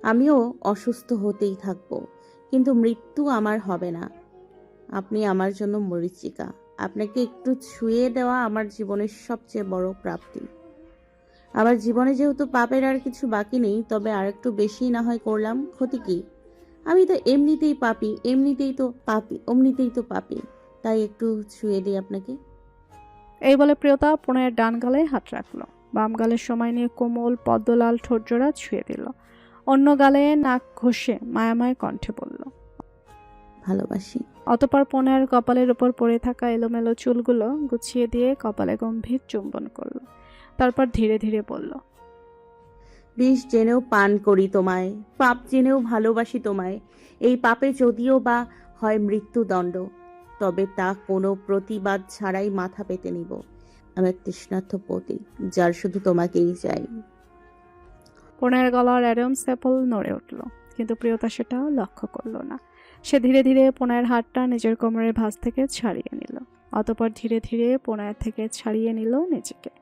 আমিও অসুস্থ হতেই থাকবো, কিন্তু মৃত্যু আমার হবে না। আপনি আমার জন্য মরীচিকা। আপনাকে একটু ছুঁয়ে দেওয়া আমার জীবনের সবচেয়ে বড় প্রাপ্তি। আবার জীবনে যেহেতু পাপের আর কিছু বাকি নেই, তবে আর একটু বেশি না হয় করলাম, ক্ষতি কি? আমি তো এমনিতেই পাপী, অমনিতেই তো পাপী। তাই একটু ছুঁয়ে দিই আপনাকে।
এই বলে প্রিয়তা প্রণয়ের ডান গালে হাত রাখলো, বাম গালের সময় নিয়ে কোমল পদ্মলাল ঠোঁটজোড়া ছুঁয়ে দিল, অন্য গালে নাক ঘষে মায়াময় কণ্ঠে বলল,
ভালোবাসি।
অতঃপর প্রণয়ের কপালের উপর পড়ে থাকা এলোমেলো চুলগুলো গুছিয়ে দিয়ে কপালে গম্ভীর চুম্বন করলো। তারপর ধীরে ধীরে বলল,
বিষ জেনেও পান করি তোমায়, পাপ জেনেও ভালোবাসি তোমায়। এই পাপে যদিও বা হয় মৃত্যুদণ্ড, তবে তা কোনো প্রতিবাদ ছাড়াই মাথা পেতে নিব। আমার তৃষ্ণার্থ পতি, যার শুধু তোমাকেই চাই।
প্রণয়ের গলার অ্যাডাম স্যাপল নড়ে উঠল, কিন্তু প্রিয়তা সেটা লক্ষ্য করলো না। সে ধীরে ধীরে প্রণয়ের হাতটা নিজের কোমরের ভাঁজ থেকে ছাড়িয়ে নিল, অতঃপর ধীরে ধীরে প্রণয়ের থেকে ছাড়িয়ে নিল নিজেকে।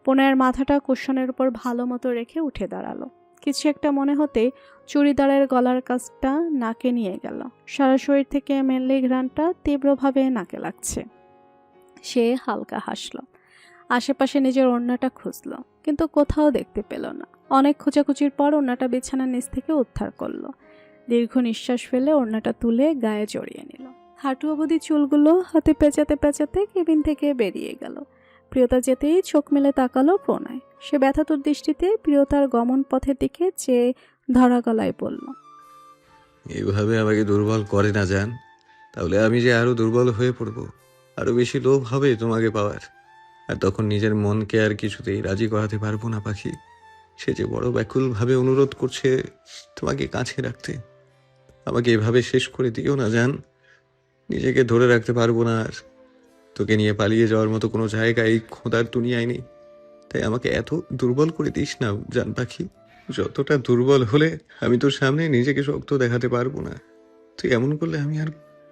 প্রণয়ের মাথাটা কুশনের উপর ভালো মতো রেখে উঠে দাঁড়ালো। কিছু একটা মনে হতে চুড়িদারের গলার কাছটা নাকে নিয়ে গেল। সারা শরীর থেকে মেনলি ঘ্রাণটা তীব্রভাবে নাকে লাগছে। সে হালকা হাসল, আশেপাশে নিজের ওড়নাটা খুঁজল, কিন্তু কোথাও দেখতে পেল না। অনেক খোঁজাখুঁজির পর ওড়নাটা বিছানার নিচ থেকে উদ্ধার করলো। দীর্ঘ নিঃশ্বাস ফেলে ওড়নাটা তুলে গায়ে জড়িয়ে নিল। হাঁটু অবধি চুলগুলো হাতে পেঁচাতে পেঁচাতে কেবিন থেকে বেরিয়ে গেল। প্রিয়তা যেতেই চোখ মেলে তাকালো প্রণয়। সে ব্যথাতুর দৃষ্টিতে প্রিয়তার গমন পথের দিকে চেয়ে ধরা গলায় বলল,
এইভাবে আমাকে দুর্বল করে না জান, তাহলে আমি যে আরো দুর্বল হয়ে পড়বো, আরো বেশি লোভ হবে তোমাকে পাওয়ার। আর তখন নিজের মনকে আর কিছুতেই রাজি করাতে পারবো না পাখি। সে যে বড় ব্যাকুলভাবে অনুরোধ করছে তোমাকে কাছে রাখতে। আমাকে এভাবে শেষ করে দিও না জান, নিজেকে ধরে রাখতে পারবো না আর। তোকে নিয়ে পালিয়ে যাওয়ার মতো কোনো জায়গা এই খোদার দুনিয়ায় নেই। তাই আমাকে এত দুর্বল করে দিস না জান পাখি। যতটা দুর্বল হলে আমি তোর সামনে নিজেকে শক্ত দেখাতে পারবো না। তুই এমন করলে আমি আর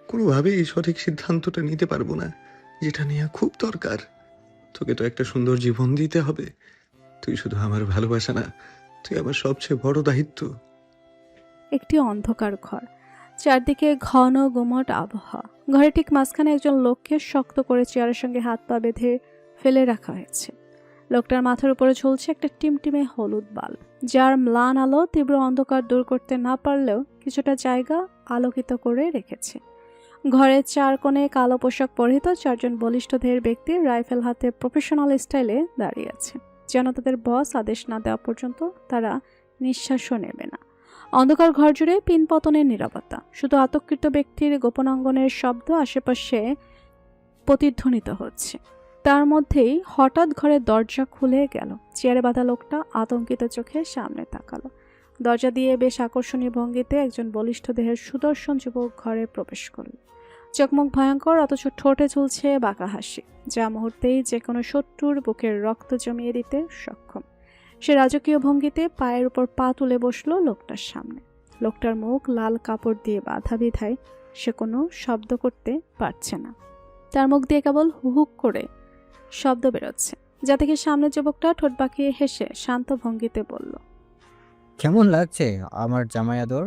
কোনোভাবেই এই সঠিক সিদ্ধান্তটা নিতে পারবো না, যেটা নেওয়া খুব দরকার। তোকে তো একটা সুন্দর জীবন দিতে হবে। তুই শুধু আমার ভালোবাসা না, তুই আমার সবচেয়ে বড় দায়িত্ব।
একটি অন্ধকার ঘর, চারদিকে ঘন গুমট আবহাওয়া। ঘরে ঠিক মাঝখানে একজন লোককে শক্ত করে চেয়ারের সঙ্গে হাত পা বেঁধে ফেলে রাখা হয়েছে। লোকটার মাথার উপরে ঝুলছে একটা টিমটিমে হলুদ বাল্ব, যার ম্লান আলো তীব্র অন্ধকার দূর করতে না পারলেও কিছুটা জায়গা আলোকিত করে রেখেছে। ঘরের চার কোণে কালো পোশাক পরিহিত চারজন বলিষ্ঠ ধের ব্যক্তি রাইফেল হাতে প্রফেশনাল স্টাইলে দাঁড়িয়ে আছে, যেন তাদের বস আদেশ না দেওয়া পর্যন্ত তারা নিঃশ্বাসও নেবে না। অন্ধকার ঘর জুড়ে পিনপতনের নীরবতা, শুধু আতঙ্কিত ব্যক্তির গোপনাঙ্গনের শব্দ আশেপাশে প্রতিধ্বনিত হচ্ছে। তার মধ্যেই হঠাৎ ঘরের দরজা খুলে গেল। চেয়ারে বাঁধা লোকটা আতঙ্কিত চোখে সামনে তাকালো। দরজা দিয়ে বেশ আকর্ষণীয় ভঙ্গিতে একজন বলিষ্ঠ দেহের সুদর্শন যুবক ঘরে প্রবেশ করল। চোখমুখ ভয়ঙ্কর, অথচ ঠোঁটে ঝুলছে বাঁকা হাসি, যা মুহূর্তেই যে কোনো শত্রুর বুকের রক্ত জমিয়ে দিতে সক্ষম। সে রাজকীয় ভঙ্গিতে পায়ের উপর পা তুলে বসলো লোকটার সামনে। লোকটার মুখ লাল কাপড় দিয়ে বাঁধা বিধায় সে কোনো শব্দ করতে পারছে না। তার মুখ দিয়ে কেবল হুহুক করে শব্দ বেরোচ্ছে, যা থেকে সামনের যুবকটা ঠোঁট বাঁকিয়ে হেসে শান্ত ভঙ্গিতে বলল,
কেমন লাগছে আমার জামাই আদর?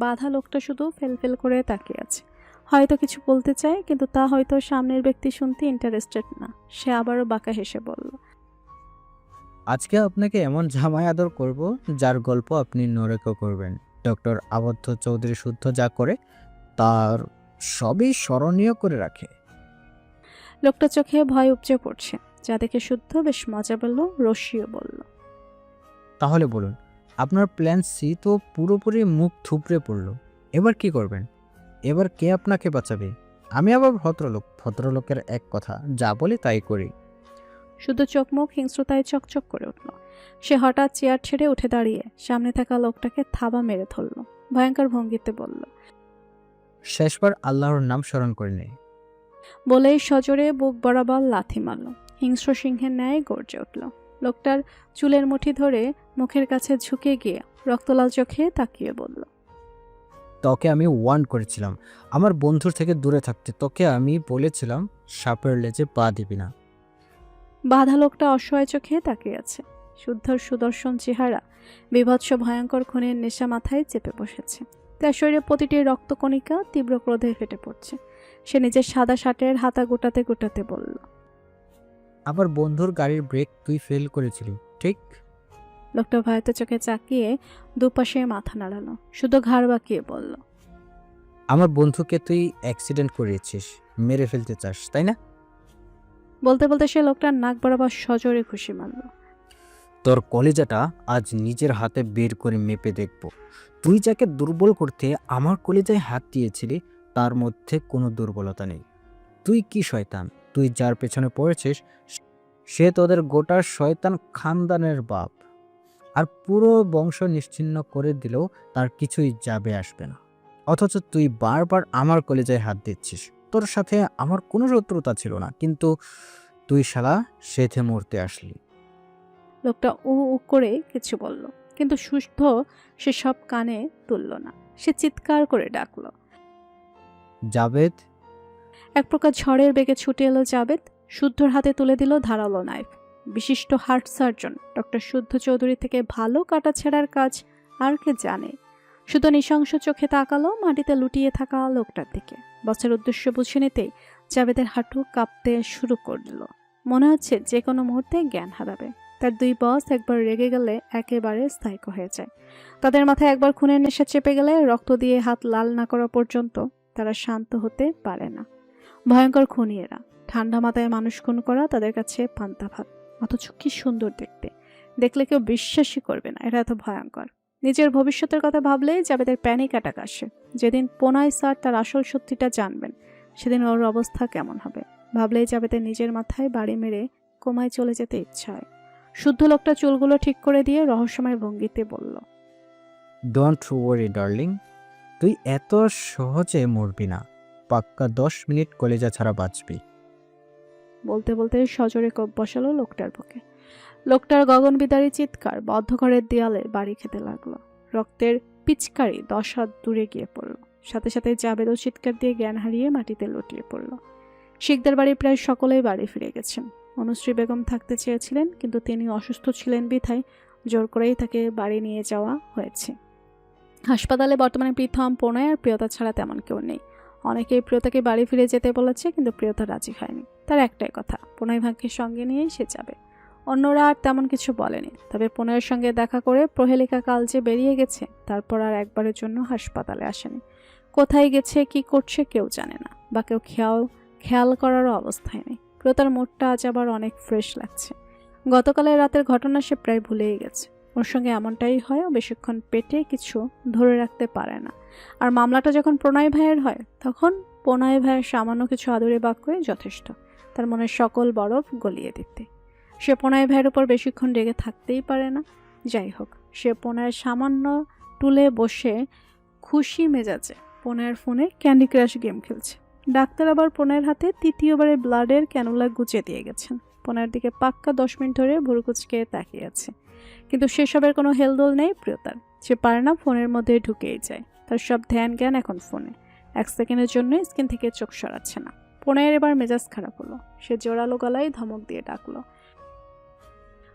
বাঁধা লোকটা শুধু ফেলফেল করে তাকিয়ে আছে, হয়তো কিছু বলতে চায়, কিন্তু তা হয়তো সামনের ব্যক্তি শুনতে ইন্টারেস্টেড না। সে আবারও বাঁকা হেসে বলল,
আজকে আপনাকে এমন জামাই আদর করব যার গল্প আপনি নরেকও করবেন। ডক্টর আবদ্ধ চৌধুরী শুদ্ধ যা করে তার সবই স্মরণীয় করে রাখে।
লোকটা চোখে ভয় উপচে পড়ছে, যা দেখে শুদ্ধ বেশ মজা পেল। রসিও বলল,
তাহলে বলুন, আপনার প্ল্যান সি তো পুরোপুরি মুখ থুবড়ে পড়ল। এবার কি করবেন? এবার কে আপনাকে বাঁচাবে? আমি আবার ভদ্রলোক, ভদ্রলোকের এক কথা, যা বলি তাই করি।
শুদ্ধ চোখ মুখ হিংস্রতায় চকচক করে উঠল। সে হঠাৎ চেয়ার ছেড়ে উঠে দাঁড়িয়ে সামনে থাকা লোকটাকে থাবা মেরে ধরল। ভয়ঙ্কর ভঙ্গিতে বলল,
শেষবার আল্লাহর নাম স্মরণ করে নেই।
বলেই সজোরে বুক বরাবর লাথি মারল। হিংস্র সিংহের ন্যায় গর্জে উঠল। লোকটার চুলের মুঠি ধরে মুখের কাছে ঝুঁকে গিয়ে রক্তলাল চোখে তাকিয়ে বলল,
তোকে আমি ওয়ার্ন করেছিলাম আমার বন্ধুর থেকে দূরে থাকতে। তোকে আমি বলেছিলাম সাপের লেজে পা দিবি না।
বাঁধা লোকটা অসহায় চোখে তাকিয়ে আছে। শুদ্ধর সুদর্শন চেহারা বীভৎস ভয়ঙ্কর খুনের নেশা মাথায় চেপে বসেছে। তার শরীরে প্রতিটি রক্তকণিকা তীব্র ক্রোধে ফেটে পড়ছে। সে নিজের সাদা শার্টের হাতা গুটাতে গুটাতে বলল,
আমার বন্ধুর গাড়ির ব্রেক তুই ফেল করেছিলি, ঠিক?
লোকটা ভয়তে চোখে চাকিয়ে দুপাশে মাথা নাড়ালো, শুধু ঘাড় বাঁকিয়ে বলল,
আমার বন্ধুকে তুই অ্যাক্সিডেন্ট করিয়েছিস, মেরে ফেলতে চাস, তাই না?
বলতে বলতে সে লোকটার নাক বরাবর সজোরে খুশি মারল।
তোর কলিজাটা আজ নিজের হাতে বের করে মেপে দেখব। তুই যাকে দুর্বল করতে আমার কলিজায় হাত দিয়েছিলি তার মধ্যে কোনো দুর্বলতা নেই। তুই কি শয়তান! তুই যার পেছনে পড়েছিস সে তোদের গোটা শয়তান খানদানের বাপ। আর পুরো বংশ নিশ্চিহ্ন করে দিলেও তার কিছুই যাবে আসবে না। অথচ তুই বারবার আমার কলিজায় হাত দিচ্ছিস। তোর সাথে আমার কোনো শত্রুতা ছিল না, কিন্তু তুই শালা সেথে মরতে আসলি।
লোকটা উ উ করে কিছু বলল, কিন্তু সুস্থ সে সব কানে তুলল না। সে চিৎকার করে ডাকলো।
জাবেদ!
এক প্রকার ঝড়ের বেগে ছুটে এলো জাবেদ, শুদ্ধর হাতে তুলে দিল ধারালো নাইফ। বিশিষ্ট হার্ট সার্জন ডক্টর শুদ্ধ চৌধুরী থেকে ভালো কাটা ছেঁড়ার কাজ আর কে জানে। শুধু নৃশংস চোখে তাকালো মাটিতে লুটিয়ে থাকা লোকটার দিকে। বসের উদ্দেশ্য বুঝে নিতেই জাবেদের হাঁটু কাঁপতে শুরু করল। মনে হচ্ছে যে কোনো মুহূর্তে জ্ঞান হারাবে। তার দুই বস একবার রেগে গেলে একেবারে স্থায়িক হয়ে যায়। তাদের মাথায় একবার খুনের নেশা চেপে গেলে রক্ত দিয়ে হাত লাল না করা পর্যন্ত তারা শান্ত হতে পারে না। ভয়ঙ্কর খুনিয়েরা। ঠান্ডা মাথায় মানুষ খুন করা তাদের কাছে পান্তা ভাত। অথচ কি সুন্দর দেখতে, দেখলে কেউ বিশ্বাসই করবে না এরা এত ভয়ঙ্কর। নিজের ভবিষ্যতের কথা ভাবলেই জাবেদের প্যানিক অ্যাটাক আসে। যেদিন পোনাই স্যার তার আসল সত্যিটা জানবেন সেদিন ওর অবস্থা কেমন হবে ভাবলেই জাবেদের নিজের মাথায় বাড়ি মেরে কোমায় চলে যেতে ইচ্ছা হয়। শুদ্ধ লোকটা চুলগুলো ঠিক করে দিয়ে রহস্যময় ভঙ্গিতে বলল,
ডোন্ট ওয়ারি ডার্লিং, তুই এত সহজে মরবি না। পাক্কা 10 মিনিট কলেজা ছাড়া বাঁচবি।
বলতে বলতে সজোরে কোপ বসালো লোকটার বুকে। লোকটার গগনবিদারী চিৎকার বদ্ধ ঘরের দেয়ালে বাড়ি খেতে লাগলো। রক্তের পিচকারি 10 হাত দূরে গিয়ে পড়ল। সাথে সাথে জাবেদও চিৎকার দিয়ে জ্ঞান হারিয়ে মাটিতে লুটিয়ে পড়ল। শিকদার বাড়ির প্রায় সকলেই বাড়ি ফিরে গেছেন। অনুশ্রী বেগম থাকতে চেয়েছিলেন, কিন্তু তিনি অসুস্থ ছিলেন বিধায় জোর করেই তাকে বাড়ি নিয়ে যাওয়া হয়েছে। হাসপাতালে বর্তমানে প্রীতম, প্রণয় আর প্রিয়তা ছাড়া তেমন কেউ নেই। অনেকেই প্রিয়তাকে বাড়ি ফিরে যেতে বলেছে, কিন্তু প্রিয়তা রাজি হয়নি। তার একটাই কথা, প্রণয় ভাগ্যের সঙ্গে নিয়েই সে যাবে। অন্যরা আর তেমন কিছু বলেনি। তবে প্রণয়ের সঙ্গে দেখা করে প্রহেলিকা কাল যে বেরিয়ে গেছে, তারপর আর একবারের জন্য হাসপাতালে আসেনি। কোথায় গেছে, কি করছে কেউ জানে না, বা কেউ খেয়াল করারও অবস্থায় নেই। প্রিয়তার মুডটা আজ আবার অনেক ফ্রেশ লাগছে। গতকালের রাতের ঘটনা সে প্রায় ভুলেই গেছে। ওর সঙ্গে এমনটাই হয়, ও বেশিক্ষণ পেটে কিছু ধরে রাখতে পারে না। আর মামলাটা যখন প্রণয় ভাইয়ের হয়, তখন প্রণয় ভাইয়ের সামান্য কিছু আদুরে বাক্যই যথেষ্ট তার মনের সকল বরফ গলিয়ে দিতে। সে প্রণয় ভাইয়ের উপর বেশিক্ষণ রেগে থাকতেই পারে না। যাই হোক, সে প্রণয়ের সামান্য টুলে বসে খুশি মেজাজে প্রণয়ের ফোনে ক্যান্ডি ক্রাশ গেম খেলছে। ডাক্তার আবার প্রণয়ের হাতে তৃতীয়বারে ব্লাডের ক্যানুলা গুঁজে দিয়ে গেছেন। প্রণয়ের দিকে পাক্কা 10 মিনিট ধরে ভুরুকুচকে তাকিয়ে আছে, কিন্তু সেসবের কোনো হেলদোল নেই প্রিয়তার। সে পারে না, ফোনের মধ্যে ঢুকেই যায়। তার সব ধ্যান জ্ঞান এখন ফোনে। 1 সেকেন্ডের জন্য স্ক্রিন থেকে চোখ সরাচ্ছে না। প্রণয়ের এবার মেজাজ খারাপ হলো। সে জোরালো গলায় ধমক দিয়ে ডাকলো।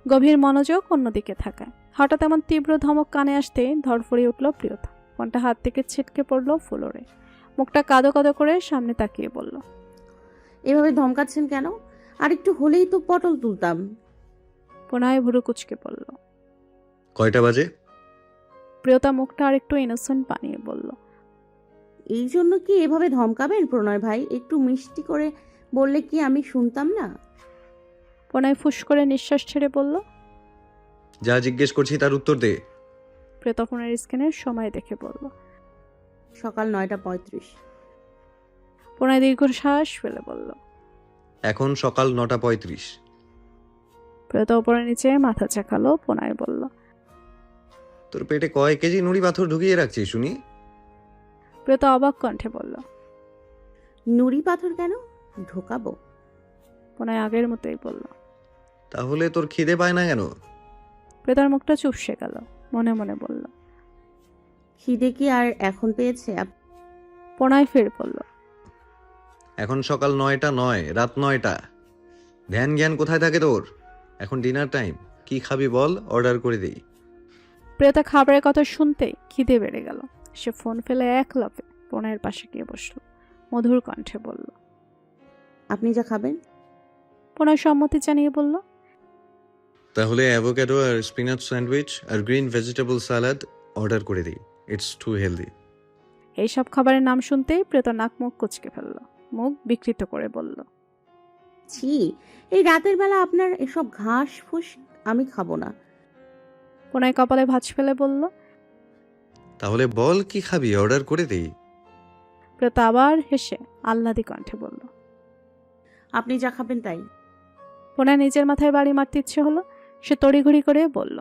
গভীর মনোযোগ অন্যদিকে থাকায় হঠাৎ এমন তীব্র ধমক কানে আসতে ধরফড়িয়ে উঠল প্রিয়তা। ফোনটা হাত থেকে ছিটকে পড়লো ফ্লোরে। মুখটা কাদো কাদো করে সামনে তাকিয়ে বলল,
এভাবে ধমকাচ্ছেন কেন? আর একটু হলেই তো পটল তুলতাম।
প্রণয় ভুরু কুচকে পড়ল।
কয়টা বাজে?
প্রিয়তা মুখটা আর একটু ইনোসেন্ট বানিয়ে বলল,
এই জন্য কি এভাবে ধমকাবেন প্রণয় ভাই? একটু মিষ্টি করে বললে কি আমি শুনতাম না?
প্রণয় ফুস করে নিঃশ্বাস ছেড়ে বলল,
যা জিজ্ঞেস করছি তার উত্তর দে।
প্রিয়তা ফোনের স্ক্রিনের সময় দেখে বলল,
সকাল 9:35।
প্রণয় দীর্ঘশ্বাস ফেলে বলল,
এখন সকাল 9:35।
প্রিয়তা উপরে নিচে মাথা চাকালো। প্রণয় বলল,
তোর পেটে কয় কেজি নুড়ি পাথর ঢুকিয়ে রাখছিস শুনি?
প্রিয়তা অবাক কণ্ঠে বলল,
নুড়ি পাথর কেন ঢোকাবো?
প্রণয় আগের মতোই বলল।
তাহলে তোর খিদে পায় না কেন?
প্রিয়তার মুখটা চুপসে গেল। মনে মনে বলল,
খিদে কি আর এখন পেয়েছে?
প্রণয় ফের বলল,
এখন সকাল 9টা নয়, রাত 9টা। ধ্যান জ্ঞান কোথায় থাকে তোর? এখন ডিনার টাইম। কি খাবি বল, অর্ডার করে দেই।
প্রিয়তা খাবারের কথা শুনতেই খিদে বেড়ে গেল। সে ফোন ফেলে এক লাফে প্রণয়ের পাশে গিয়ে বসলো। মধুর কণ্ঠে বলল,
আপনি যা খাবেন।
প্রণয় সম্মতি জানিয়ে বলল,
তাহলে অ্যাভোকাডো আর স্পিনাচ স্যান্ডউইচ আর গ্রিন ভেজিটেবল স্যালাড অর্ডার করে দিই। It's two healthy.
এইসব খাবারের নাম শুনতেই প্রিয়তা নাক মুখ কুচকে ফেলল, মুখ বিকৃত করে বলল,
ছি, এই রাতের বেলা আপনার এসব ঘাস ফুস আমি খাবো না।
প্রণয় কপালে ভাঁজ ফেলে বলল।
তাহলে বল কি খাবি, অর্ডার করে দিই।
প্রিয়তা আবার হেসে আহ্লাদি কণ্ঠে বলল।
আপনি যা খাবেন তাই।
প্রণয় নিজের মাথায় বাড়ি মারতে ইচ্ছে হলো, সে তড়িঘড়ি করে বলল।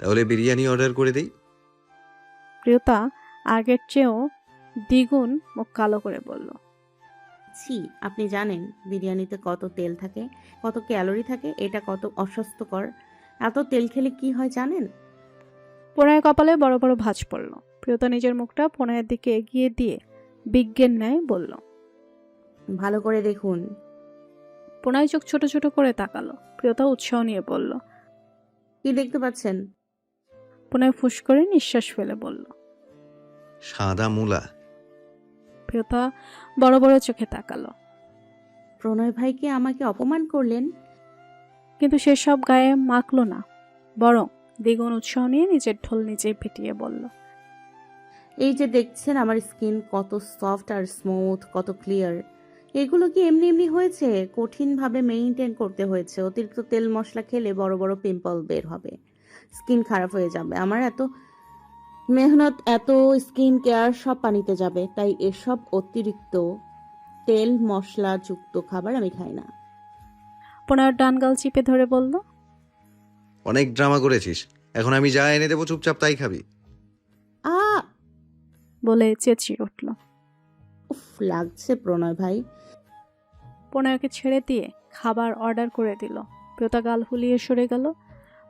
তাহলে বিরিয়ানি অর্ডার করে দিই।
প্রিয়তা আগের চেয়েও দ্বিগুণ মুখ কালো করে বলল।
ছি, আপনি জানেন বিরিয়ানিতে কত তেল থাকে, কত ক্যালোরি থাকে, এটা কত অস্বাস্থ্যকর। এত তেল খেলে কি হয় জানেন?
প্রণয়ের কপালে বড় বড় ভাঁজ পড়ল। প্রিয়তা নিজের মুখটা প্রণয়ের দিকে এগিয়ে দিয়ে বিজ্ঞের ন্যায় বলল।
ভালো করে দেখুন।
প্রণয় চোখ ছোট ছোট করে তাকালো। প্রিয়তা উৎসাহ নিয়ে বলল।
কি দেখতে পাচ্ছেন?
প্রণয় ফুস করে নিঃশ্বাস ফেলে বলল।
সাদা মূলা।
প্রিয়তা বড় বড় চোখে তাকালো।
প্রণয় ভাইকে আমাকে অপমান করলেন।
কিন্তু সেসব গায়ে মাখলো না, বরং দ্বিগুণ উৎসাহ নিয়ে নিজের ঢোল নিজেই পিটিয়ে বলল।
এই যে দেখছেন আমার স্কিন কত সফট আর স্মুথ, কত ক্লিয়ার। এগুলো কি এমনি এমনি হয়েছে? কঠিনভাবে মেইনটেইন করতে হয়েছে। অতিরিক্ত তেল মশলা খেলে বড় বড় পিম্পল বের হবে, স্কিন খারাপ হয়ে যাবে। আমার এত মেহনত, এত স্কিন কেয়ার সব পানিতে যাবে। তাই এসব অতিরিক্ত তেল মশলা যুক্ত খাবার আমি খাই না।
প্রণয়ের ডান গাল চিপে ধরে বলল।
অনেক ড্রামা করেছিস, এখন আমি যা এনে দেবো চুপচাপ তাই খাবি।
আ
বলে চেঁচিয়ে উঠল।
উফ, লাগছে প্রণয় ভাই।
প্রণয়কে ছেড়ে দিয়ে খাবার অর্ডার করে দিল। প্রিয়তা গাল ফুলিয়ে সরে গেল।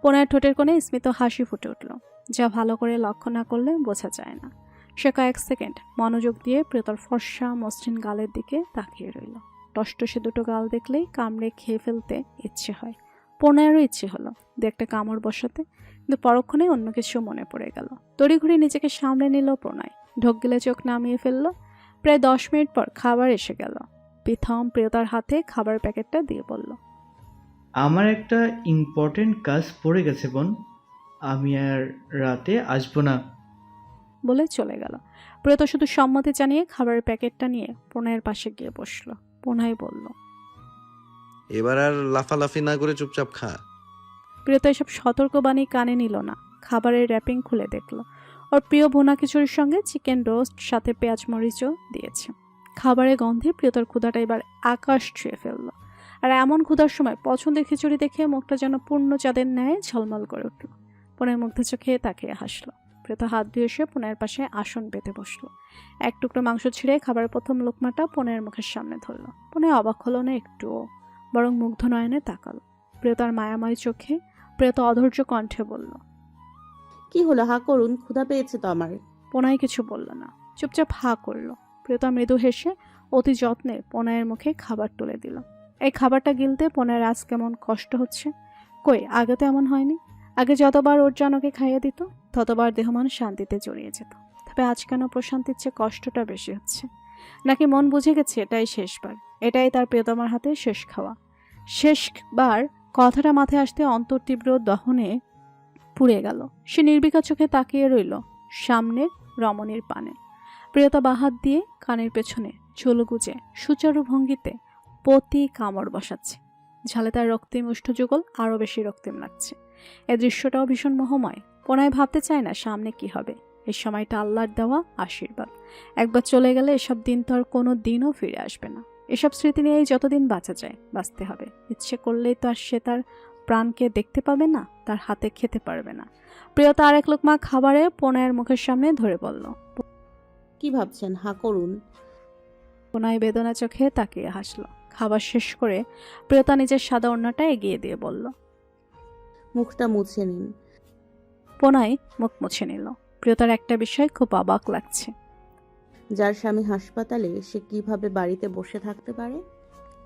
প্রণয়ের ঠোঁটের কোণে স্মিত হাসি ফুটে উঠল, যা ভালো করে লক্ষ্য না করলে বোঝা যায় না। সে কয়েক সেকেন্ড মনোযোগ দিয়ে প্রিয়তার ফর্সা মসৃণ গালের দিকে তাকিয়ে রইল। টসটসে দুটো গাল দেখলেই কামড়ে খেয়ে ফেলতে ইচ্ছে হয়। প্রণয়েরও ইচ্ছে হলো দু একটা কামড় বসাতে, কিন্তু পরক্ষণে অন্য কিছু মনে পড়ে গেল। তড়িঘড়ি নিজেকে সামলে নিল প্রণয়। ঢোক গেলে চোখ নামিয়ে ফেলল। প্রায় 10 মিনিট পর খাবার এসে গেল। প্রথম প্রিয়তার হাতে খাবার প্যাকেটটা দিয়ে বলল।
আমার একটা ইম্পর্টেন্ট কাজ পড়ে গেছে বোন, আমি আর রাতে আসবো না।
বলে চলে গেল। প্রিয়তা শুধু সম্মতি জানিয়ে খাবারের প্যাকেটটা নিয়ে প্রণয়ের পাশে গিয়ে বসল। প্রণয় বলল।
এবার আর লাফালাফি না করে চুপচাপ খা।
প্রিয়তা এসব সতর্কবাণী কানে নিল না। খাবারের র্যাপিং খুলে দেখল ওর প্রিয় ভুনা খিচুড়ির সঙ্গে চিকেন রোস্ট, সাথে পেঁয়াজ মরিচও দিয়েছে। খাবারের গন্ধে প্রিয়তার ক্ষুধাটা এবার আকাশ ছুঁয়ে ফেলল। আর এমন ক্ষুধার সময় পছন্দের খিচুড়ি দেখে মুখটা যেন পূর্ণ চাঁদের ন্যায় ঝলমল করে উঠল। প্রণয় মুগ্ধ চোখে তাকিয়ে হাসল। প্রিয়তা হাত ধুয়ে এসে প্রণয়ের পাশে আসন পেতে বসলো। এক টুকরো মাংস ছিঁড়ে খাবারের প্রথম লোকমাটা প্রণয়ের মুখের সামনে ধরল। প্রণয় অবাক হলো না একটুও, বরং মুগ্ধ নয়নে তাকাল। প্রিয়তার মায়াময় চোখে প্রিয়তা অধৈর্য কণ্ঠে বলল।
কি হলো, হা করুন, ক্ষুধা পেয়েছে তো আমার।
প্রণয় কিছু বলল না, চুপচাপ হা করল। প্রিয়তা মৃদু হেসে অতি যত্নে প্রণয়ের মুখে খাবার তুলে দিল। এই খাবারটা গিলতে প্রণয়ের আজ কেমন কষ্ট হচ্ছে। কই, আগে তো এমন হয়নি। আগে যতবার ওর জনকে খাইয়ে দিত ততবার দেহমান শান্তিতে জড়িয়ে যেত। তবে আজ কেন প্রশান্তির চেয়ে কষ্টটা বেশি হচ্ছে? নাকি মন বুঝে গেছে এটাই শেষবার, এটাই তার প্রিয়তমার হাতে শেষ খাওয়া? শেষবার কথাটা মাথায় আসতে অন্তর তীব্র দহনে পুড়ে গেল। সে নির্বিকার চোখে তাকিয়ে রইল সামনের রমণীর পানে। প্রিয়তা বাহাত দিয়ে কানের পেছনে চুল গুজে সুচারু ভঙ্গিতে প্রতি কামড় বসাচ্ছে। ঝালে তার রক্তিম ওষ্ঠযুগল আরও বেশি রক্তিম লাগছে। এ দৃশ্যটাও ভীষণ মোহময়। প্রণয় ভাবতে চায় না সামনে কি হবে। এই সময়টা আল্লাহর দেওয়া আশীর্বাদ। একবার চলে গেলে এসব দিন তো আর কোনো দিনও ফিরে আসবে না। এসব স্মৃতি নিয়েই যতদিন বাঁচা যায় বাঁচতে হবে। ইচ্ছে করলেই তো আর সে তার প্রাণকে দেখতে পাবে না, তার হাতে খেতে পারবে না। প্রিয়তা আরেক লোকমা খাবারে প্রণয়ের মুখের সামনে ধরে বলল।
কি ভাবছেন, হা করুন।
প্রণয় বেদনা চোখে তাকিয়ে হাসল। খাবার শেষ করে প্রিয়তা নিজের সাদা ওড়নাটা এগিয়ে দিয়ে বলল।
মুখটা মুছে নিন।
প্রণয় মুখ মুছে নিল। প্রিয়তার একটা বিষয় খুব অবাক লাগছে।
যার স্বামী হাসপাতালে, সে কিভাবে বাড়িতে বসে থাকতে পারে?